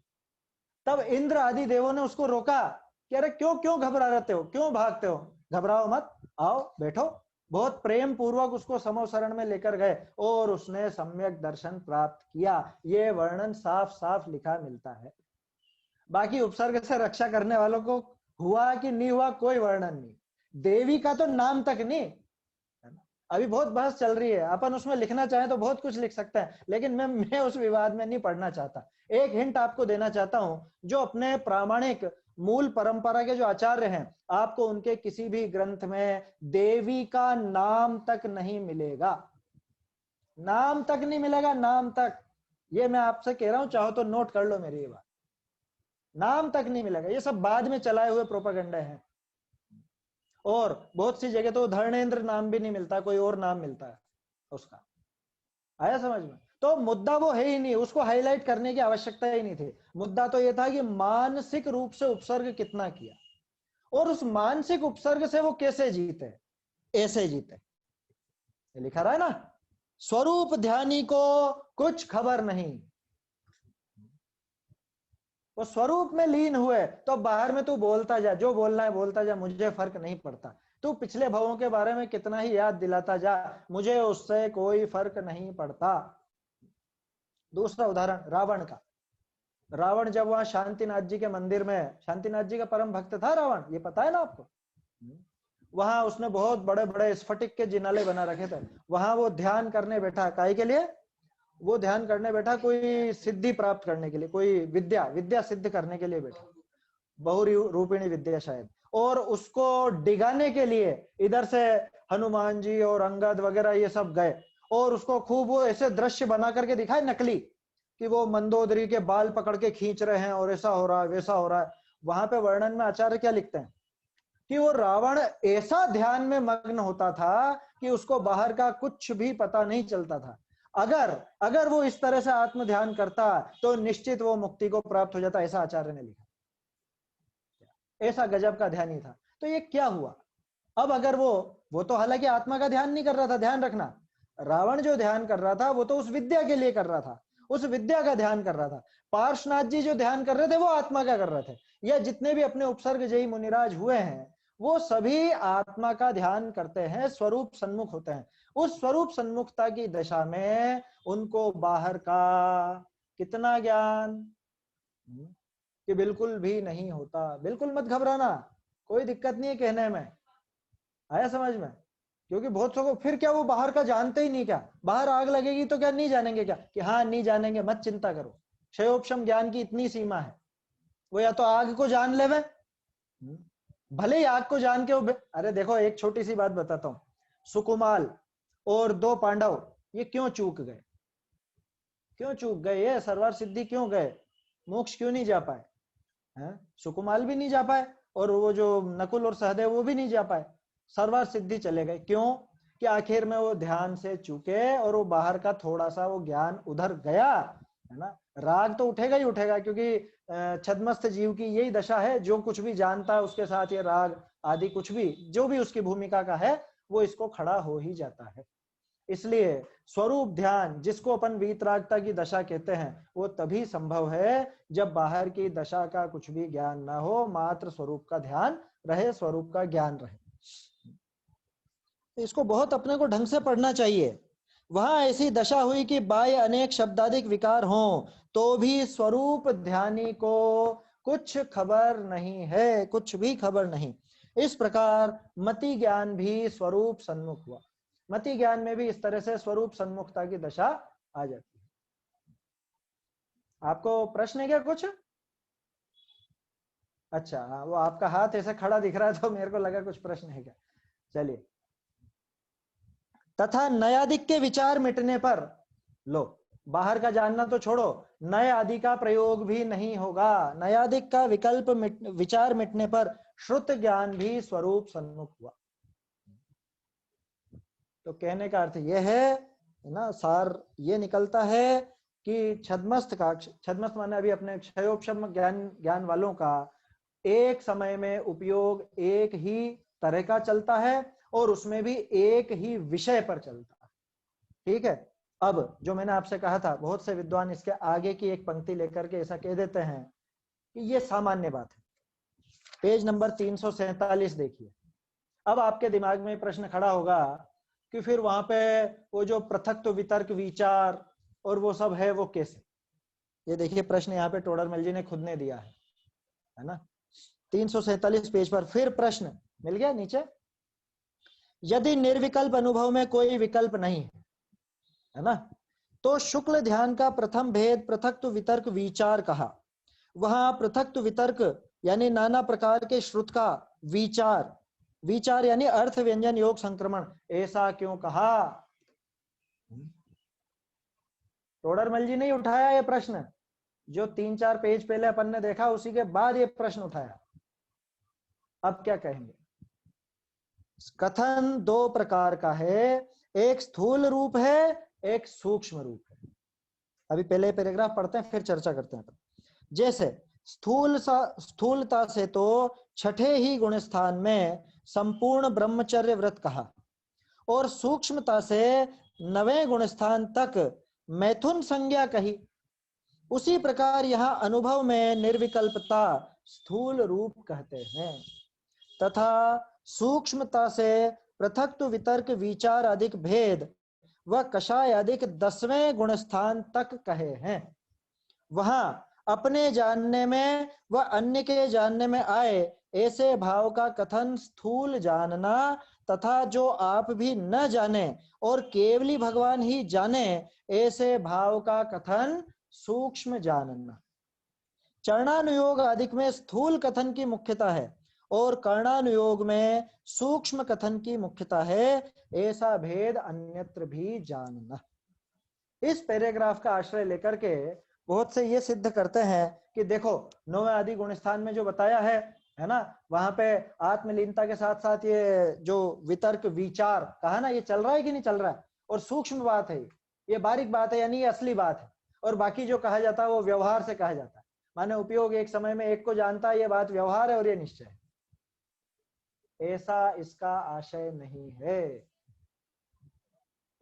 A: तब इंद्र आदि देवों ने उसको रोका कि अरे क्यों क्यों घबरा रहते हो, क्यों भागते हो, घबराओ मत, आओ बैठो। बहुत प्रेम पूर्वक उसको समो शरण में लेकर गए और उसने सम्यक दर्शन प्राप्त किया। ये वर्णन साफ साफ लिखा मिलता है। बाकी उपसर्ग से रक्षा करने वालों को हुआ कि नहीं हुआ कोई वर्णन नहीं, देवी का तो नाम तक नहीं, है ना। अभी बहुत बहस चल रही है, अपन उसमें लिखना चाहे तो बहुत कुछ लिख सकते हैं, लेकिन मैं उस विवाद में नहीं पढ़ना चाहता। एक हिंट आपको देना चाहता हूं, जो अपने प्रामाणिक मूल परंपरा के जो आचार्य हैं, आपको उनके किसी भी ग्रंथ में देवी का नाम तक नहीं मिलेगा, नाम तक नहीं मिलेगा, नाम तक। ये मैं आपसे कह रहा हूं, चाहो तो नोट कर लो मेरी ये बात, नाम तक नहीं मिलेगा, ये सब बाद में चलाए हुए प्रोपेगेंडा है। और बहुत सी जगह तो धर्मेंद्र नाम भी नहीं मिलता, कोई और नाम मिलता है उसका, आया समझ में? तो मुद्दा वो है ही नहीं, उसको हाईलाइट करने की आवश्यकता ही नहीं थी। मुद्दा तो ये था कि मानसिक रूप से उपसर्ग कितना किया, और उस मानसिक उपसर्ग से वो कैसे जीते, ऐसे जीते। लिखा रहा है ना, स्वरूप ध्यानी को कुछ खबर नहीं, वो स्वरूप में लीन हुए, तो बाहर में तू बोलता जा, जो बोलना है बोलता जा, मुझे फर्क नहीं पड़ता। तू पिछले भवों के बारे में कितना ही याद दिलाता जा, मुझे उससे कोई फर्क नहीं पड़ता। दूसरा उदाहरण रावण का। रावण जब वहां शांतिनाथ जी के मंदिर में, शांतिनाथ जी का परम भक्त था रावण, ये पता है ना आपको। वहां उसने बहुत बड़े बड़े स्फटिक के जिनाले बना रखे थे। वहां वो ध्यान करने बैठा, काहे के लिए? वो ध्यान करने बैठा कोई सिद्धि प्राप्त करने के लिए, कोई विद्या सिद्ध करने के लिए बैठा, बहुरूपिणी विद्या शायद। और उसको डिगाने के लिए इधर से हनुमान जी और अंगद वगैरह ये सब गए, और उसको खूब वो ऐसे दृश्य बना करके दिखाए नकली, कि वो मंदोदरी के बाल पकड़ के खींच रहे हैं और ऐसा हो रहा है वैसा हो रहा है। वहां पे वर्णन में आचार्य क्या लिखते हैं कि वो रावण ऐसा ध्यान में मग्न होता था कि उसको बाहर का कुछ भी पता नहीं चलता था। अगर वो इस तरह से आत्म ध्यान करता तो निश्चित वो मुक्ति को प्राप्त हो जाता, ऐसा आचार्य ने लिखा। ऐसा गजब का ध्यान ही था। तो ये क्या हुआ? अब अगर वो तो हालांकि आत्मा का ध्यान नहीं कर रहा था, ध्यान रखना, रावण जो ध्यान कर रहा था वो तो उस विद्या के लिए कर रहा था, उस विद्या का ध्यान कर रहा था। पार्श्वनाथ जी जो ध्यान कर रहे थे वो आत्मा का कर रहे थे। या जितने भी अपने उपसर्ग जयी मुनिराज हुए हैं वो सभी आत्मा का ध्यान करते हैं, स्वरूप सन्मुख होते हैं। उस स्वरूप सन्मुखता की दशा में उनको बाहर का कितना ज्ञान कि बिल्कुल भी नहीं होता। बिल्कुल मत घबराना, कोई दिक्कत नहीं है कहने में, आया समझ में? क्योंकि बहुत सौ को फिर क्या वो बाहर का जानते ही नहीं, क्या बाहर आग लगेगी तो क्या नहीं जानेंगे क्या? कि हाँ नहीं जानेंगे, मत चिंता करो। क्षयोपशम ज्ञान की इतनी सीमा है, वो या तो आग को जान ले, भले ही आग को जान के वो, अरे देखो एक छोटी सी बात बताता हूं, सुकुमाल और 2 पांडव ये क्यों चूक गए? क्यों चूक गए? ये सरवार सिद्धि क्यों गए? मोक्ष क्यों नहीं जा पाए? सुकुमाल भी नहीं जा पाए और वो जो नकुल और सहदेव वो भी नहीं जा पाए, सर्वार सिद्धि चले गए। क्यों? कि आखिर में वो ध्यान से चूके और वो बाहर का थोड़ा सा वो ज्ञान उधर गया, है ना। राग तो उठेगा ही उठेगा, क्योंकि छद्मस्त जीव की यही दशा है, जो कुछ भी जानता है उसके साथ ये राग आदि कुछ भी जो भी उसकी भूमिका का है वो इसको खड़ा हो ही जाता है। इसलिए स्वरूप ध्यान जिसको अपन वीतरागता की दशा कहते हैं वो तभी संभव है जब बाहर की दशा का कुछ भी ज्ञान ना हो, मात्र स्वरूप का ध्यान रहे, स्वरूप का ज्ञान रहे। इसको बहुत अपने को ढंग से पढ़ना चाहिए। वहां ऐसी दशा हुई कि बाह्य अनेक शब्दाधिक विकार हों तो भी स्वरूप ध्यानी को कुछ खबर नहीं है, कुछ भी खबर नहीं। इस प्रकार मति ज्ञान भी स्वरूप सन्मुख हुआ। मति ज्ञान में भी इस तरह से स्वरूप सन्मुखता की दशा आ जाती है। आपको प्रश्न है क्या कुछ? अच्छा, वो आपका हाथ ऐसे खड़ा दिख रहा है तो मेरे को लगा कुछ प्रश्न है क्या। चलिए, तथा नयादिक के विचार मिटने पर, लो बाहर का जानना तो छोड़ो, नय आदि का प्रयोग भी नहीं होगा। नयादिक का विकल्प विचार मिटने पर श्रुत ज्ञान भी स्वरूप सन्मुख हुआ। तो कहने का अर्थ यह है ना, सार ये निकलता है कि छद्मस्त माने अभी अपने क्षयोपशम ज्ञान वालों का एक समय में उपयोग एक ही तरह का चलता है और उसमें भी एक ही विषय पर चलता है। ठीक है। अब जो मैंने आपसे कहा था, बहुत से विद्वान इसके आगे की एक पंक्ति लेकर के ऐसा कह देते हैं कि ये सामान्य बात है। पेज नंबर 347 देखिए। अब आपके दिमाग में प्रश्न खड़ा होगा कि फिर वहां पे वो जो पृथक्त्व वितर्क विचार और वो सब है वो कैसे? ये देखिए प्रश्न यहाँ पे टोडरमल जी ने खुद ने दिया है ना, 347 पेज पर। फिर प्रश्न मिल गया नीचे, यदि निर्विकल्प अनुभव में कोई विकल्प नहीं है ना, तो शुक्ल ध्यान का प्रथम भेद पृथक्त्व वितर्क विचार कहा। वहां पृथक्त्व वितर्क यानी नाना प्रकार के श्रुत का विचार यानी अर्थ व्यंजन योग संक्रमण, ऐसा क्यों कहा? टोडरमल जी नहीं उठाया ये प्रश्न, जो 3-4 पेज पहले अपन ने देखा उसी के बाद ये प्रश्न उठाया। अब क्या कहेंगे? कथन 2 प्रकार का है, एक स्थूल रूप है, एक सूक्ष्म रूप है। अभी पहले पैराग्राफ पढ़ते हैं फिर चर्चा करते हैं। जैसे स्थूलता से तो छठे ही गुण स्थान में संपूर्ण ब्रह्मचर्य व्रत कहा और सूक्ष्मता से 9वें गुण स्थान तक मैथुन संज्ञा कही। उसी प्रकार यहाँ अनुभव में निर्विकल्पता स्थूल रूप कहते हैं तथा सूक्ष्मता से पृथक तो वितर्क विचार अधिक भेद व कषाय अधिक 10वें गुणस्थान तक कहे हैं। वहां अपने जानने में व अन्य के जानने में आए ऐसे भाव का कथन स्थूल जानना तथा जो आप भी न जाने और केवली भगवान ही जाने ऐसे भाव का कथन सूक्ष्म जानना। चरणानुयोग अधिक में स्थूल कथन की मुख्यता है और कर्णानुयोग में सूक्ष्म कथन की मुख्यता है, ऐसा भेद अन्यत्र भी जानना। इस पैराग्राफ का आश्रय लेकर के बहुत से ये सिद्ध करते हैं कि देखो 9वें आदि गुण स्थान में जो बताया है ना, वहां पे आत्मलीनता के साथ साथ ये जो वितर्क विचार कहा ना, ये चल रहा है कि नहीं चल रहा है, और सूक्ष्म बात है, ये बारीक बात है, यानी ये असली बात है। और बाकी जो कहा जाता है वो व्यवहार से कहा जाता है, माने उपयोग एक समय में एक को जानता है, ये बात व्यवहार है और ये निश्चय है। ऐसा इसका आशय नहीं है,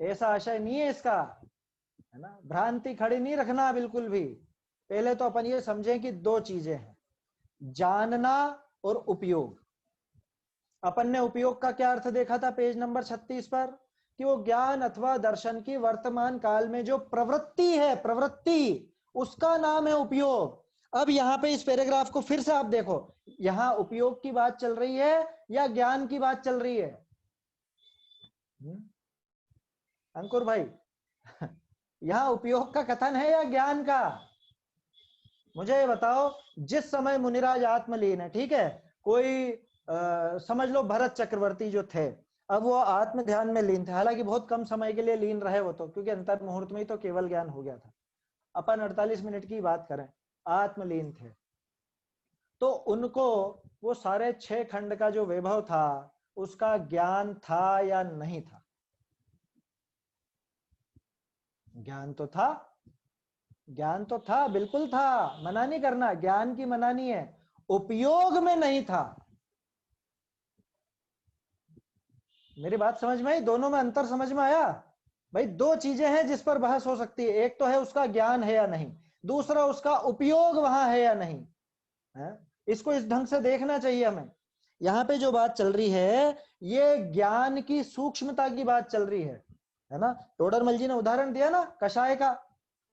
A: ऐसा आशय नहीं है इसका, है ना। भ्रांति खड़ी नहीं रखना बिल्कुल भी। पहले तो अपन ये समझें कि दो चीजें हैं, जानना और उपयोग। अपन ने उपयोग का क्या अर्थ देखा था पेज नंबर 36 पर, कि वो ज्ञान अथवा दर्शन की वर्तमान काल में जो प्रवृत्ति है, प्रवृत्ति, उसका नाम है उपयोग। अब यहाँ पे इस पैराग्राफ को फिर से आप देखो, यहाँ उपयोग की बात चल रही है या ज्ञान की बात चल रही है? अंकुर भाई यहाँ उपयोग का कथन है या ज्ञान का? मुझे बताओ। जिस समय मुनिराज आत्मलीन है, ठीक है, कोई समझ लो भरत चक्रवर्ती जो थे, अब वो आत्म ध्यान में लीन थे, हालांकि बहुत कम समय के लिए लीन रहे वो तो, क्योंकि अंतर मुहूर्त में ही तो केवल ज्ञान हो गया था। अपन 48 मिनट की बात करें, आत्मलीन थे, तो उनको वो सारे 6 खंड का जो वैभव था उसका ज्ञान था या नहीं था? ज्ञान तो था, ज्ञान तो था, बिल्कुल था, मना नहीं करना, ज्ञान की मना नहीं है, उपयोग में नहीं था। मेरी बात समझ में आई? दोनों में अंतर समझ में आया? भाई दो चीजें हैं जिस पर बहस हो सकती है, एक तो है उसका ज्ञान है या नहीं, दूसरा उसका उपयोग वहां है या नहीं है? इसको इस ढंग से देखना चाहिए हमें। यहाँ पे जो बात चल रही है ये ज्ञान की सूक्ष्मता की बात चल रही है ना। टोडरमल जी ने उदाहरण दिया ना कषाय का।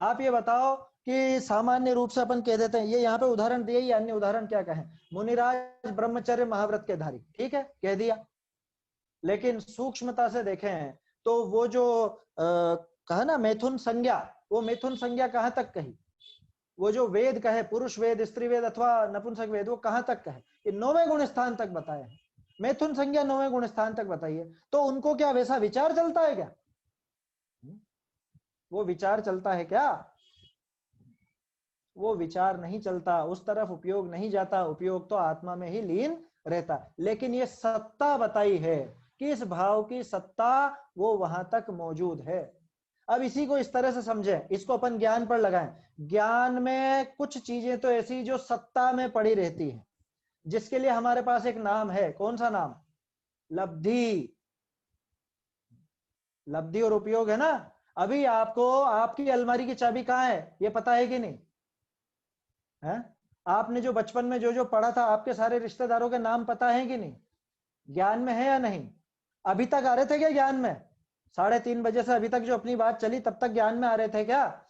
A: आप ये बताओ कि सामान्य रूप से अपन कह देते हैं, ये यहाँ पे उदाहरण दिया, ये अन्य उदाहरण क्या कहें, मुनिराज ब्रह्मचर्य महाव्रत के धारी, ठीक है, कह दिया। लेकिन सूक्ष्मता से देखें तो वो जो कहा ना मैथुन संज्ञा, वो मैथुन संज्ञा कहाँ तक कही? वो जो वेद कहे, पुरुष वेद, स्त्री वेद अथवा नपुंसक वेद, वो कहाँ तक कहे? ये 9वें गुण स्थान तक बताए हैं। मैथुन संज्ञा 9वें गुण स्थान तक बताइए, तो उनको क्या वैसा विचार चलता है क्या? वो विचार चलता है क्या? वो विचार नहीं चलता, उस तरफ उपयोग नहीं जाता, उपयोग तो आत्मा में ही लीन रहता। लेकिन ये सत्ता बताई है कि इस भाव की सत्ता वो वहां तक मौजूद है। अब इसी को इस तरह से समझें, इसको अपन ज्ञान पर लगाएं। ज्ञान में कुछ चीजें तो ऐसी जो सत्ता में पड़ी रहती है, जिसके लिए हमारे पास एक नाम है, कौन सा नाम? लब्धि। लब्धि और उपयोग है ना। अभी आपको आपकी अलमारी की चाबी कहाँ है ये पता है कि नहीं है? आपने जो बचपन में जो जो पढ़ा था, आपके सारे रिश्तेदारों के नाम पता है कि नहीं? ज्ञान में है या नहीं? अभी तक आ रहे थे क्या ज्ञान में? 3:30 बजे से अभी तक जो अपनी बात चली तब तक ज्ञान में आ रहे थे क्या?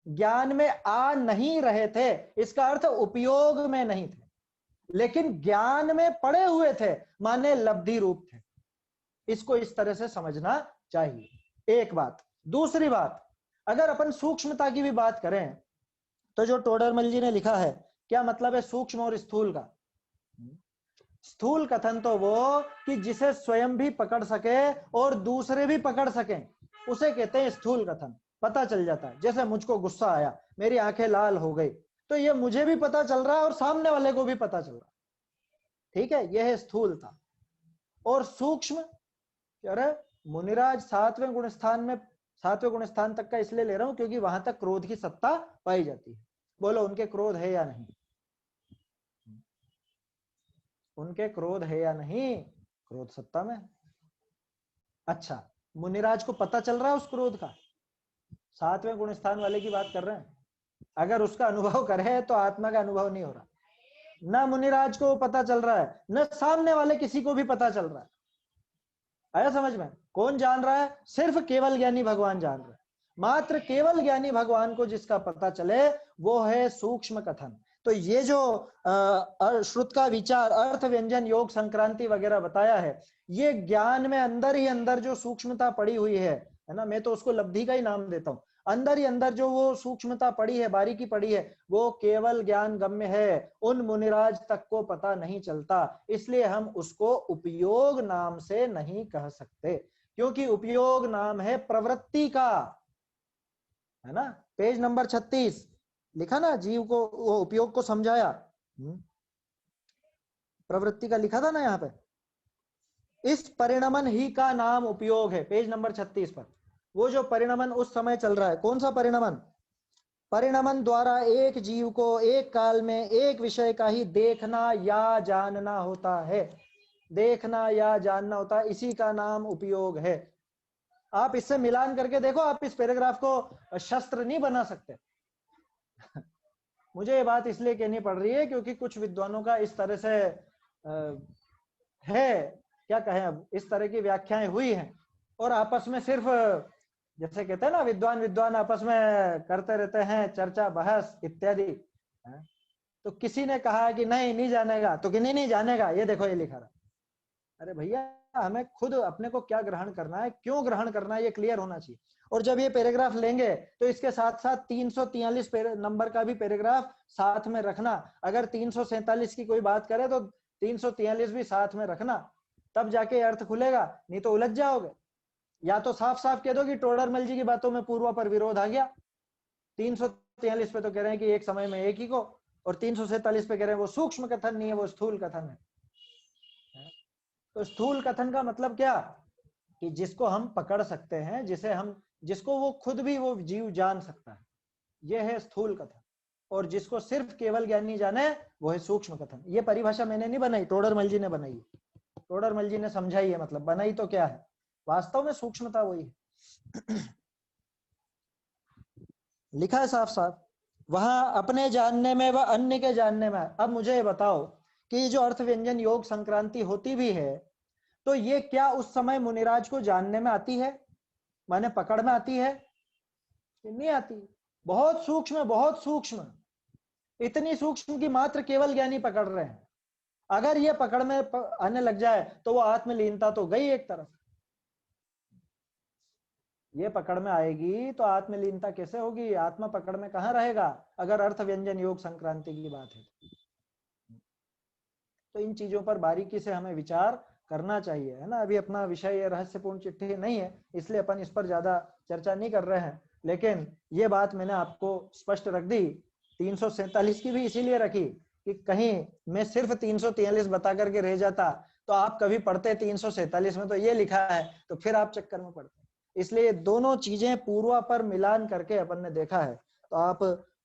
A: ज्ञान में आ नहीं रहे थे, इसका अर्थ उपयोग में नहीं थे, लेकिन ज्ञान में पड़े हुए थे, माने लब्धि रूप थे। इसको इस तरह से समझना चाहिए, एक बात। दूसरी बात, अगर अपन सूक्ष्मता की भी बात करें तो जो टोडरमल जी ने लिखा है, क्या मतलब है सूक्ष्म और स्थूल का? स्थूल कथन तो वो कि जिसे स्वयं भी पकड़ सके और दूसरे भी पकड़ सकें, उसे कहते हैं स्थूल कथन। पता चल जाता है, जैसे मुझको गुस्सा आया, मेरी आंखें लाल हो गई, तो ये मुझे भी पता चल रहा है और सामने वाले को भी पता चल रहा है, ठीक है, यह है स्थूलता। और सूक्ष्म, अरे मुनिराज 7वें गुण स्थान में, 7वें गुण स्थान तक का इसलिए ले रहा हूं क्योंकि वहां तक क्रोध की सत्ता पाई जाती है। बोलो उनके क्रोध है या नहीं? उनके क्रोध है या नहीं? क्रोध सत्ता में। अच्छा, मुनिराज को पता चल रहा है उस क्रोध का? 7वें गुण स्थान वाले की बात कर रहे हैं। अगर उसका अनुभव करे तो आत्मा का अनुभव नहीं हो रहा। ना मुनिराज को पता चल रहा है, न सामने वाले किसी को भी पता चल रहा है। आया समझ में? कौन जान रहा है? सिर्फ केवल ज्ञानी भगवान जान रहे हैं। मात्र केवल ज्ञानी भगवान को जिसका पता चले वो है सूक्ष्म कथन। तो ये जो श्रुत का विचार, अर्थ व्यंजन योग संक्रांति वगैरह बताया है, ये ज्ञान में अंदर ही अंदर जो सूक्ष्मता पड़ी हुई है ना, मैं तो उसको लब्धि का ही नाम देता हूं। अंदर ही अंदर जो वो सूक्ष्मता पड़ी है, बारीकी पड़ी है, वो केवल ज्ञान गम्य है, उन मुनिराज तक को पता नहीं चलता। इसलिए हम उसको उपयोग नाम से नहीं कह सकते, क्योंकि उपयोग नाम है प्रवृत्ति का, है ना। पेज नंबर 36 लिखा ना, जीव को वो उपयोग को समझाया, प्रवृत्ति का लिखा था ना यहाँ पे। इस परिणमन ही का नाम उपयोग है, पेज नंबर 36 पर। वो जो परिणमन उस समय चल रहा है, कौन सा परिणमन? परिणमन द्वारा एक जीव को एक काल में एक विषय का ही देखना या जानना होता है, देखना या जानना होता है, इसी का नाम उपयोग है। आप इससे मिलान करके देखो, आप इस पैराग्राफ को शस्त्र नहीं बना सकते। मुझे ये बात इसलिए कहनी पड़ रही है क्योंकि कुछ विद्वानों का इस तरह से है, क्या कहें, अब इस तरह की व्याख्याएं हुई हैं, और आपस में सिर्फ जैसे कहते हैं ना, विद्वान विद्वान आपस में करते रहते हैं चर्चा बहस इत्यादि। तो किसी ने कहा कि नहीं नहीं जानेगा, तो कि नहीं नहीं जानेगा, ये देखो ये लिखा रहा। अरे भैया, हमें खुद अपने को क्या ग्रहण करना है, क्यों ग्रहण करना है, ये क्लियर होना चाहिए। और जब ये पैराग्राफ लेंगे तो इसके साथ साथ 343 नंबर का भी पैराग्राफ साथ में रखना। अगर 347 की कोई बात करे तो 343 भी साथ में रखना, तब जाके अर्थ खुलेगा, नहीं तो उलझ जाओगे। या तो साफ साफ कह दो कि टोडरमल जी की बातों में पूर्वा पर विरोध आ गया, 343 पे तो कह रहे हैं कि एक समय में एक ही को, और 347 पे कह रहे हैं वो सूक्ष्म कथन नहीं है, वो स्थूल कथन है। तो स्थूल कथन का मतलब क्या? कि जिसको हम पकड़ सकते हैं, जिसको वो खुद भी वो जीव जान सकता है, यह है स्थूल कथन। और जिसको सिर्फ केवल ज्ञानी जाने, वो है सूक्ष्म कथन। ये परिभाषा मैंने नहीं बनाई, टोडरमल जी ने बनाई। टोडरमल जी ने समझाई है, मतलब बनाई तो क्या है, वास्तव में सूक्ष्मता वही है। लिखा है साफ साफ, वहां अपने जानने में व अन्य के जानने में। अब मुझे बताओ कि जो अर्थ व्यंजन योग संक्रांति होती भी है, तो ये क्या उस समय मुनिराज को जानने में आती है, माने पकड़ में आती है? नहीं आती। बहुत सूक्ष्म, बहुत सूक्ष्म, इतनी सूक्ष्म की मात्र केवल ज्ञानी पकड़ रहे हैं। अगर ये पकड़ में आने लग जाए तो वो आत्मलीनता तो गई एक तरफ। ये पकड़ में आएगी तो आत्मलीनता कैसे होगी? आत्मा पकड़ में कहां रहेगा अगर अर्थ व्यंजन योग संक्रांति की बात है। तो इन चीजों पर बारीकी से हमें विचार करना चाहिए, है ना। अभी अपना विषय ये रहस्यपूर्ण चिट्ठी नहीं है, इसलिए अपन इस पर ज्यादा चर्चा नहीं कर रहे हैं, लेकिन ये बात मैंने आपको स्पष्ट रख दी। 347 की भी इसीलिए रखी कि कहीं मैं सिर्फ 343 बता करके रह जाता तो आप कभी पढ़ते 347 में तो ये लिखा है, तो फिर आप चक्कर में पड़ते। इसलिए दोनों चीजें पूर्वा पर मिलान करके अपन ने देखा है। तो आप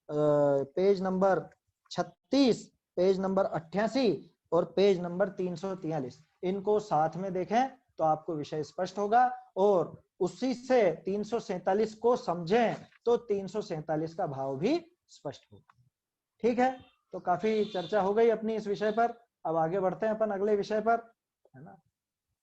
A: पेज नंबर 36, पेज नंबर 88 और पेज नंबर 343 इनको साथ में देखें तो आपको विषय स्पष्ट होगा, और उसी से 347 को समझें तो 347 का भाव भी स्पष्ट होगा। ठीक है, तो काफी चर्चा हो गई अपनी इस विषय पर। अब आगे बढ़ते हैं अपन अगले विषय पर, है ना।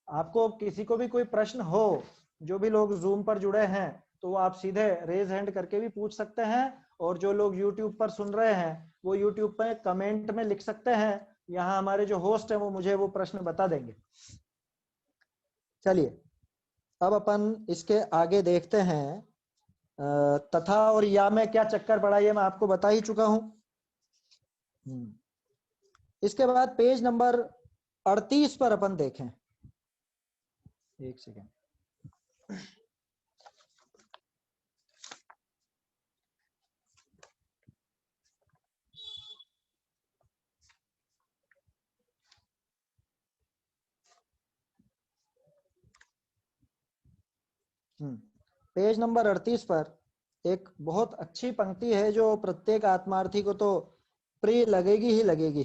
A: आपको किसी को भी कोई प्रश्न हो, जो भी लोग जूम पर जुड़े हैं, तो आप सीधे रेज हैंड करके भी पूछ सकते हैं, और जो लोग यूट्यूब पर सुन रहे हैं वो यूट्यूब पर कमेंट में लिख सकते हैं। यहाँ हमारे जो होस्ट है वो मुझे वो प्रश्न बता देंगे। चलिए अब अपन इसके आगे देखते हैं। तथा और या में क्या चक्कर पड़ा ये मैं आपको बता ही चुका हूं। इसके बाद पेज नंबर 38 पर अपन देखें, एक सेकेंड। पेज नंबर 38 पर एक बहुत अच्छी पंक्ति है जो प्रत्येक आत्मार्थी को तो प्रिय लगेगी ही लगेगी।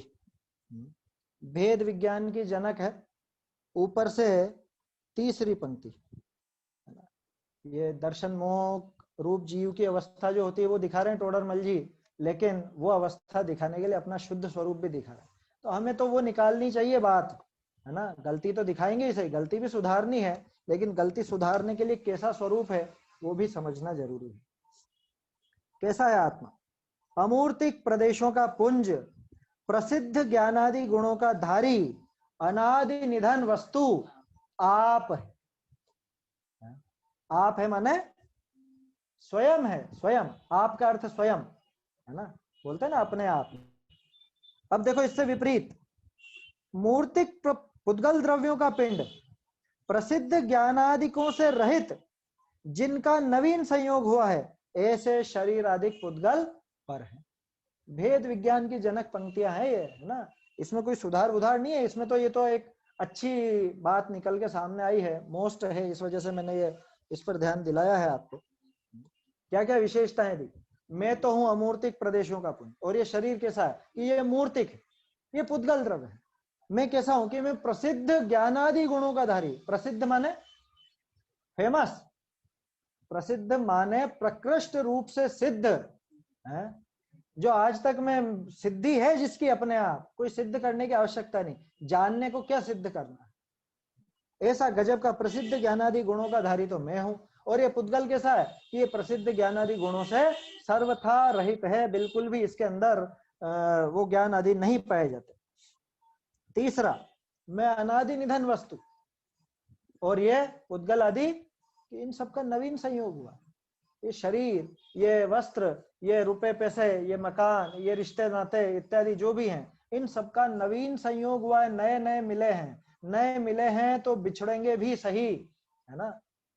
A: भेद विज्ञान की जनक है, ऊपर से तीसरी पंक्ति, ये दर्शन मोह रूप जीव की अवस्था जो होती है वो दिखा रहे हैं टोडरमल जी, लेकिन वो अवस्था दिखाने के लिए अपना शुद्ध स्वरूप भी दिखा रहे हैं। तो हमें तो वो निकालनी चाहिए बात, है ना। गलती तो दिखाएंगे ही सही, गलती भी सुधारनी है, लेकिन गलती सुधारने के लिए कैसा स्वरूप है वो भी समझना जरूरी है। कैसा है आत्मा? अमूर्तिक प्रदेशों का पुंज, प्रसिद्ध ज्ञानादि गुणों का धारी, अनादि निधन वस्तु आप है। आप है माने स्वयं है, स्वयं। आप का अर्थ स्वयं, है ना, बोलते हैं ना अपने आप। अब देखो इससे विपरीत, मूर्तिक पुद्गल द्रव्यों का पिंड, प्रसिद्ध ज्ञानादिकों से रहित, जिनका नवीन संयोग हुआ है, ऐसे शरीर आदि पुद्गल पर है। भेद विज्ञान की जनक पंक्तियां हैं ये, है ना। इसमें कोई सुधार उधार नहीं है, इसमें तो ये तो एक अच्छी बात निकल के सामने आई है, मोस्ट है, इस वजह से मैंने ये इस पर ध्यान दिलाया है आपको। क्या क्या विशेषताएं दी? मैं तो हूं अमूर्तिक प्रदेशों का पुंज, और ये शरीर कैसा है कि ये मूर्तिक है, ये पुद्गल द्रव्य है। मैं कैसा हूं कि मैं प्रसिद्ध ज्ञानादि गुणों का धारी। प्रसिद्ध माने फेमस, प्रसिद्ध माने प्रकृष्ट रूप से सिद्ध है। जो आज तक में सिद्धि है जिसकी अपने आप, कोई सिद्ध करने की आवश्यकता नहीं, जानने को क्या सिद्ध करना है। ऐसा गजब का प्रसिद्ध ज्ञानादि गुणों का धारी तो मैं हूं। और ये पुद्गल कैसा है कि ये प्रसिद्ध ज्ञानादि गुणों से सर्वथा रहित है, बिल्कुल भी इसके अंदर वो ज्ञान आदि नहीं पाए जाते। तीसरा, मैं अनादि निधन वस्तु, और ये पुद्गल आदि इन सबका नवीन संयोग हुआ। ये शरीर, ये वस्त्र, ये रुपए पैसे, ये मकान, ये रिश्ते नाते इत्यादि जो भी हैं, इन सबका नवीन संयोग हुआ है, नए नए मिले हैं। नए मिले हैं तो बिछड़ेंगे भी सही, है ना।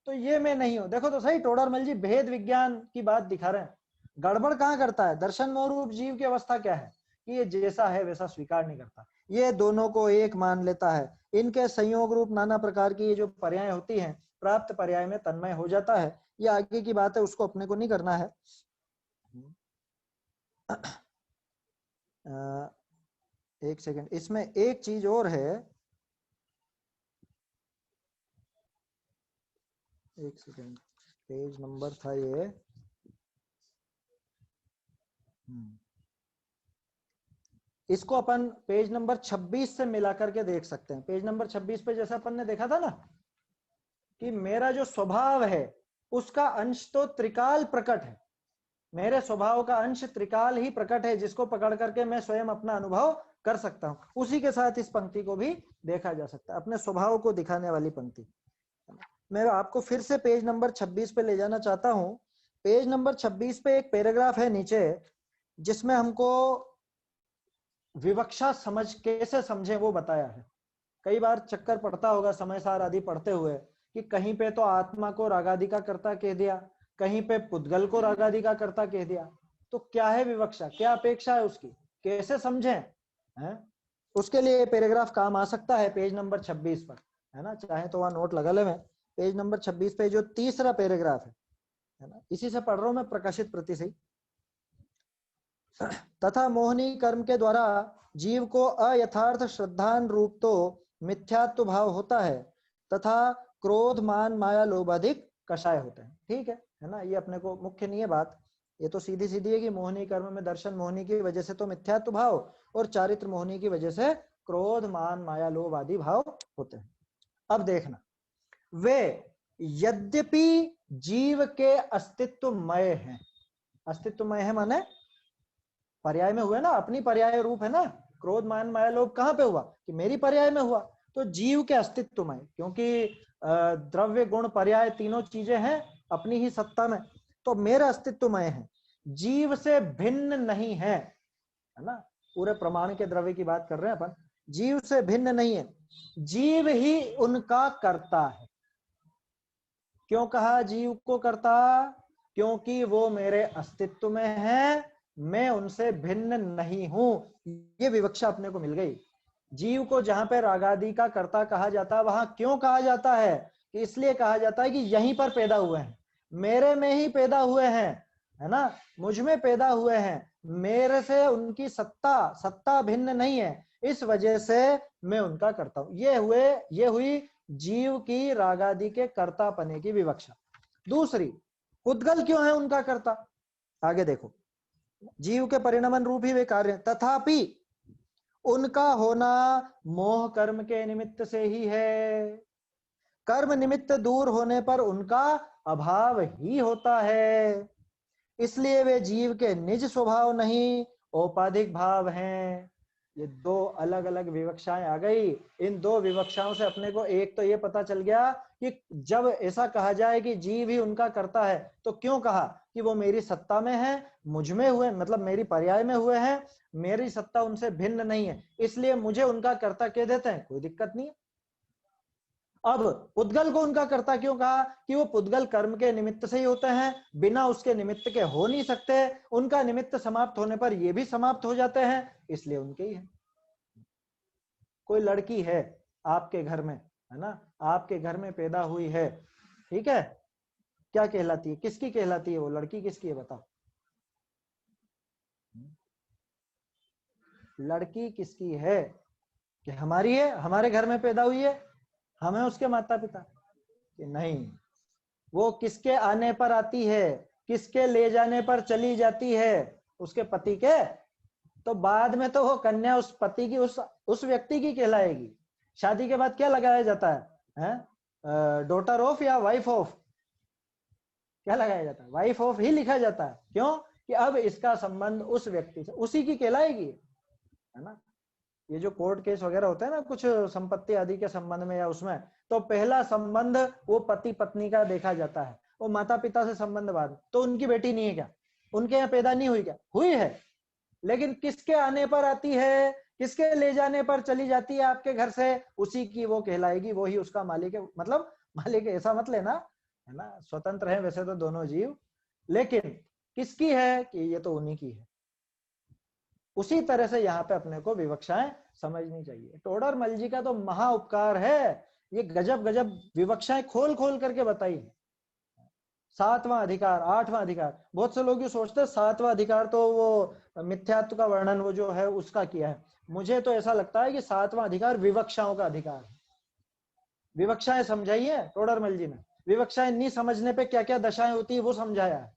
A: तो ये मैं नहीं हूं। देखो तो सही, टोडरमल जी भेद विज्ञान की बात दिखा रहे हैं। गड़बड़ कहाँ करता है? दर्शन मोहरूप जीव की अवस्था क्या है कि ये जैसा है वैसा स्वीकार नहीं करता, ये दोनों को एक मान लेता है। इनके संयोग रूप नाना प्रकार की ये जो पर्याय होती हैं, प्राप्त पर्याय में तन्मय हो जाता है। ये आगे की बात है, उसको अपने को नहीं करना है। एक सेकंड, इसमें एक चीज और है, एक सेकंड, पेज नंबर था ये। इसको अपन पेज नंबर 26 से मिला करके देख सकते हैं। पेज नंबर 26 पे जैसा अपन ने देखा था ना कि मेरा जो स्वभाव है उसका अंश तो त्रिकाल प्रकट है, मेरे स्वभाव का अंश त्रिकाल ही प्रकट है, जिसको पकड़ करके मैं स्वयं अपना अनुभव कर सकता हूं। उसी के साथ इस पंक्ति को भी देखा जा सकता है, अपने स्वभाव को दिखाने वाली पंक्ति। मैं आपको फिर से पेज नंबर 26 पे ले जाना चाहता हूं। पेज नंबर 26 पे एक पैराग्राफ है नीचे, जिसमें हमको विवक्षा समझ कैसे समझे वो बताया है। कई बार चक्कर पड़ता होगा समय सार आदि पढ़ते हुए कि कहीं पे तो आत्मा को रागादि का कर्ता कह दिया, कहीं पे पुद्गल को रागादि का कर्ता कह दिया। तो क्या है विवक्षा, क्या अपेक्षा है उसकी, कैसे समझें, है? उसके लिए पैराग्राफ काम आ सकता है पेज नंबर 26 पर, है ना। चाहे तो वहां नोट लगा ले। मैं पेज नंबर 26 पे जो तीसरा पैराग्राफ है ना, इसी से पढ़ रहा हूं मैं, प्रकाशित प्रति से। तथा मोहनी कर्म के द्वारा जीव को अयथार्थ श्रद्धान रूप तो मिथ्यात्व भाव होता है, तथा क्रोध मान माया लोभ अधिक कषाय होते हैं। ठीक है ना। ये अपने को मुख्य नहीं है बात, ये तो सीधी सीधी है कि मोहनी कर्म में दर्शन मोहनी की वजह से तो मिथ्यात्व भाव, और चारित्र मोहनी की वजह से क्रोध मान माया लोभ आदि भाव होते हैं। अब देखना, वे यद्यपि जीव के अस्तित्वमय हैं, अस्तित्वमय है माने पर्याय में हुए ना, अपनी पर्याय रूप है ना। क्रोध मान माया लोभ कहाँ पे हुआ कि मेरी पर्याय में हुआ, तो जीव के अस्तित्वमय, क्योंकि द्रव्य गुण पर्याय तीनों चीजें हैं अपनी ही सत्ता में, तो मेरा अस्तित्वमय है, जीव से भिन्न नहीं है, है ना। पूरे प्रमाण के द्रव्य की बात कर रहे हैं अपन, जीव से भिन्न नहीं है, जीव ही उनका कर्ता है। क्यों कहा जीव को कर्ता? क्योंकि वो मेरे अस्तित्व में है, मैं उनसे भिन्न नहीं हूं। ये विवक्षा अपने को मिल गई। जीव को जहां पे रागादि का कर्ता कहा जाता है, वहां क्यों कहा जाता है कि इसलिए कहा जाता है कि यहीं पर पैदा हुए हैं, मेरे में ही पैदा हुए हैं, है ना, मुझ में पैदा हुए हैं, मेरे से उनकी सत्ता भिन्न नहीं है, इस वजह से मैं उनका करता हूं। ये हुई जीव की रागादि के कर्तापने की विवक्षा। दूसरी, पुद्गल क्यों है उनका कर्ता? आगे देखो, जीव के परिणमन रूप ही वे कार्य, तथापि उनका होना मोह कर्म के निमित्त से ही है। कर्म निमित्त दूर होने पर उनका अभाव ही होता है। इसलिए वे जीव के निज स्वभाव नहीं, औपाधिक भाव हैं। ये दो अलग अलग विवक्षाएं आ गई। इन दो विवक्षाओं से अपने को एक तो ये पता चल गया कि जब ऐसा कहा जाए कि जीव ही उनका करता है, तो क्यों कहा कि वो मेरी सत्ता में है, मुझ में हुए, मतलब मेरी पर्याय में हुए हैं, मेरी सत्ता उनसे भिन्न नहीं है, इसलिए मुझे उनका कर्ता कह देते हैं, कोई दिक्कत नहीं है। अब पुद्गल को उनका कर्ता क्यों कहा कि वो पुद्गल कर्म के निमित्त से ही होते हैं, बिना उसके निमित्त के हो नहीं सकते, उनका निमित्त समाप्त होने पर ये भी समाप्त हो जाते हैं, इसलिए उनके ही है। कोई लड़की है आपके घर में, है ना, आपके घर में पैदा हुई है, ठीक है, क्या कहलाती है, किसकी कहलाती है वो लड़की, किसकी है बताओ, लड़की किसकी है, कि हमारी है, हमारे घर में पैदा हुई है, हम हैं उसके माता पिता, कि नहीं, वो किसके आने पर आती है, किसके ले जाने पर चली जाती है, उसके पति के, तो बाद में तो वो कन्या उस पति की, उस व्यक्ति की कहलाएगी। शादी के बाद क्या लगाया जाता है, डॉटर ऑफ या वाइफ ऑफ, क्या लगाया जाता है, वाइफ ऑफ ही लिखा जाता है। क्यों कि अब इसका संबंध उस व्यक्ति से, उसी की कहलाएगी, है ना। ये जो कोर्ट केस वगैरह होते हैं ना कुछ संपत्ति आदि के संबंध में या उसमें, तो पहला संबंध वो पति पत्नी का देखा जाता है, वो माता पिता से संबंध बाद, तो उनकी बेटी नहीं है क्या, उनके यहाँ पैदा नहीं हुई क्या, हुई है, लेकिन किसके आने पर आती है, किसके ले जाने पर चली जाती है आपके घर से, उसी की वो कहलाएगी, वो ही उसका मालिक है। मतलब मालिक ऐसा मत लेना, है ना, स्वतंत्र है वैसे तो दोनों जीव, लेकिन किसकी है कि ये तो उन्हीं की है। उसी तरह से यहाँ पे अपने को विवक्षाएं समझनी चाहिए। टोडरमल जी का तो महा उपकार है, ये गजब गजब विवक्षाएं खोल खोल करके बताई। सातवां अधिकार, आठवां अधिकार, बहुत से लोग ये सोचते हैं सातवां अधिकार तो वो मिथ्यात्व का वर्णन वो जो है उसका किया है, मुझे तो ऐसा लगता है कि सातवां अधिकार विवक्षाओं का अधिकार है। विवक्षाएं समझाइए टोडरमल जी ने, विवक्षाएं नहीं समझने पे क्या क्या दशाएं होती है वो समझाया है।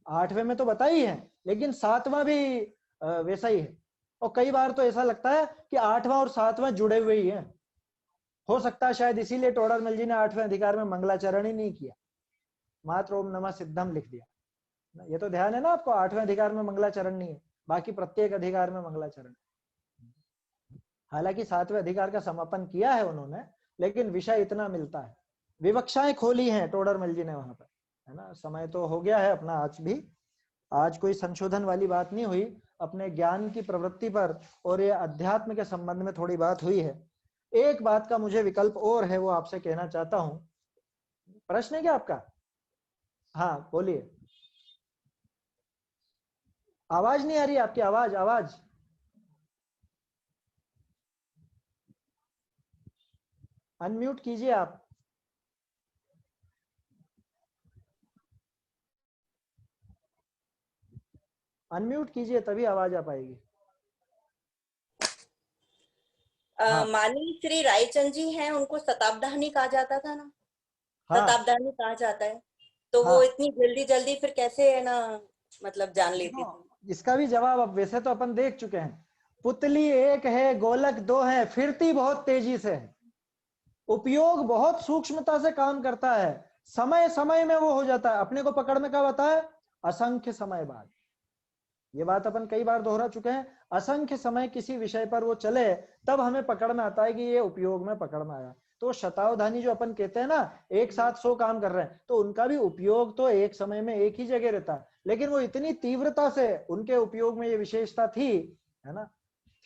A: आठवें में तो बताई है, लेकिन सातवां भी वैसा ही है। और कई बार तो ऐसा लगता है कि आठवां और सातवां जुड़े हुए ही हैं। हो सकता है शायद इसीलिए टोडरमल जी ने आठवें अधिकार में मंगलाचरण ही नहीं किया, मात्र ओम नमः सिद्धम लिख दिया। ये तो ध्यान है ना आपको, आठवें अधिकार में मंगलाचरण नहीं है, बाकी प्रत्येक अधिकार में मंगलाचरण। हालांकि सातवें अधिकार का समापन किया है उन्होंने, लेकिन विषय इतना मिलता है। विवक्षाएं खोली हैं टोडरमल जी ने वहां पर, है ना। समय तो हो गया है अपना आज भी, आज कोई संशोधन वाली बात नहीं हुई, अपने ज्ञान की प्रवृत्ति पर और ये अध्यात्म के संबंध में थोड़ी बात हुई है। एक बात का मुझे विकल्प और है, वो आपसे कहना चाहता हूं। प्रश्न है क्या आपका? हाँ बोलिए। आवाज नहीं आ रही आपकी, आवाज आवाज अनम्यूट कीजिए आप। अनम्यूट कीजिए तभी आवाज आ पाएगी। हाँ
B: माननीय श्री रायचंद जी हैं, उनको शताब्दानी कहा जाता था ना,
A: हाँ
B: शताब्दानी कहा जाता है, तो वो
A: हाँ,
B: इतनी जल्दी जल्दी फिर कैसे है ना, मतलब जान लेती थी।
A: देखो इसका भी जवाब अब वैसे तो अपन देख चुके हैं। पुतली एक है, गोलक दो है, फिरती बहुत तेजी से है। उपयोग बहुत सूक्ष्मता से काम करता है, समय समय में वो हो जाता है, अपने को पकड़ में कब आता है? असंख्य समय बाद। ये बात अपन कई बार दोहरा चुके हैं, असंख्य समय किसी विषय पर वो चले तब हमें पकड़ में आता है कि ये उपयोग में पकड़ में आया। तो शतावधानी जो अपन कहते हैं ना, एक साथ 100 काम कर रहे हैं, तो उनका भी उपयोग तो एक समय में एक ही जगह रहता है, लेकिन वो इतनी तीव्रता से उनके उपयोग में ये विशेषता थी, है ना।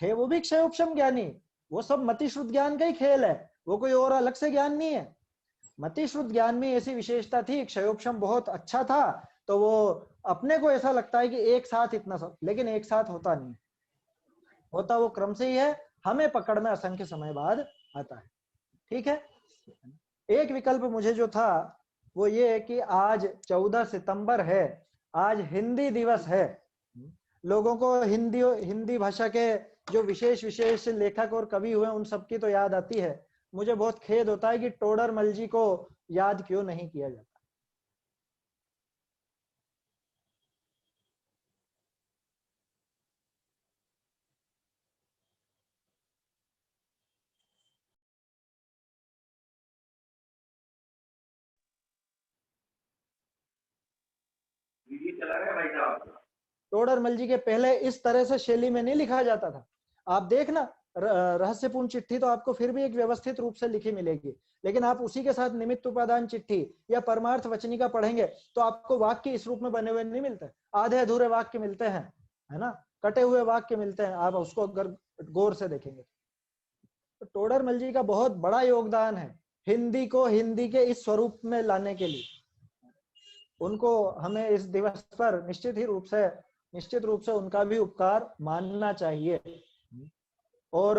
A: थे वो भी क्षयोपशम ज्ञानी, वो सब मतिश्रुत ज्ञान का ही खेल है, वो कोई और अलग से ज्ञान नहीं है। मतिश्रुत ज्ञान में ऐसी विशेषता थी, क्षयोपशम बहुत अच्छा था, तो वो अपने को ऐसा लगता है कि एक साथ इतना सब, लेकिन एक साथ होता नहीं, होता वो क्रम से ही है, हमें पकड़ में असंख्य समय बाद आता है। ठीक है। एक विकल्प मुझे जो था वो ये है कि आज 14 सितंबर है, आज हिंदी दिवस है। लोगों को हिंदी हिंदी भाषा के जो विशेष विशेष लेखक और कवि हुए उन सबकी तो याद आती है। मुझे बहुत खेद होता है कि टोडरमल जी को याद क्यों नहीं किया जाता। टोडरमल जी के पहले इस तरह से शैली में नहीं लिखा जाता था। आप देखना रहस्यपूर्ण चिट्ठी तो आपको फिर भी एक व्यवस्थित रूप से लिखी मिलेगी, लेकिन आप उसी के साथ निमित्त उपादान चिट्ठी या परमार्थ वचनिका पढ़ेंगे तो आपको वाक्य इस रूप में बने हुए नहीं मिलते, आधे अधूरे वाक्य मिलते हैं, है ना, कटे हुए वाक्य मिलते हैं। आप उसको अगर गौर से देखेंगे तो टोडरमल जी का बहुत बड़ा योगदान है हिंदी को हिंदी के इस स्वरूप में लाने के लिए। उनको हमें इस दिवस पर निश्चित रूप से उनका भी उपकार मानना चाहिए। और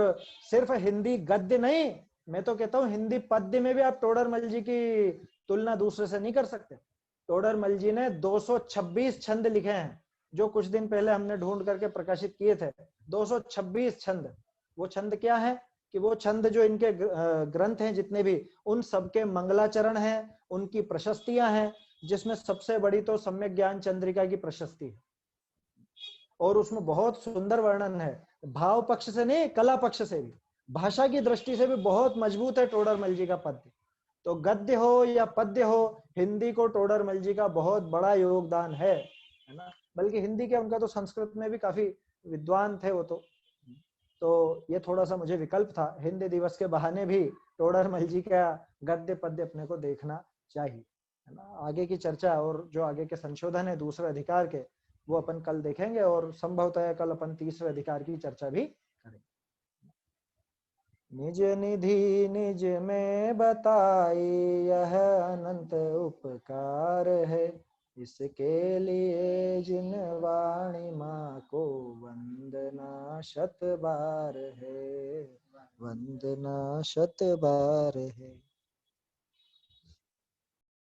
A: सिर्फ हिंदी गद्य नहीं, मैं तो कहता हूँ हिंदी पद्य में भी आप टोडरमल जी की तुलना दूसरे से नहीं कर सकते। टोडरमल जी ने 226 छंद लिखे हैं, जो कुछ दिन पहले हमने ढूंढ करके प्रकाशित किए थे। 226 छंद। वो छंद क्या है कि वो छंद जो इनके ग्रंथ हैं जितने भी, उन सबके मंगलाचरण हैं, उनकी प्रशस्तियां हैं, जिसमें सबसे बड़ी तो सम्यक ज्ञान चंद्रिका की प्रशस्ति है। और उसमें बहुत सुंदर वर्णन है, भाव पक्ष से नहीं, कला पक्ष से भी, भाषा की दृष्टि से भी बहुत मजबूत है टोडरमल जी का पद्य। तो गद्य हो या पद्य हो, हिंदी को टोडरमल जी का बहुत बड़ा योगदान है ना। बल्कि हिंदी के उनका तो संस्कृत में भी काफी विद्वान थे वो तो ये थोड़ा सा मुझे विकल्प था, हिंदी दिवस के बहाने भी टोडरमल जी का गद्य पद्य अपने को देखना चाहिए, है ना। आगे की चर्चा और जो आगे के संशोधन है दूसरे अधिकार के, वो अपन कल देखेंगे, और संभवतः कल अपन तीसरे अधिकार की चर्चा भी करेंगे। निज निधि निज में बताई यह अनंत उपकार है, इसके लिए जिन वाणी माँ को वंदना शत बार है, वंदना शत बार है।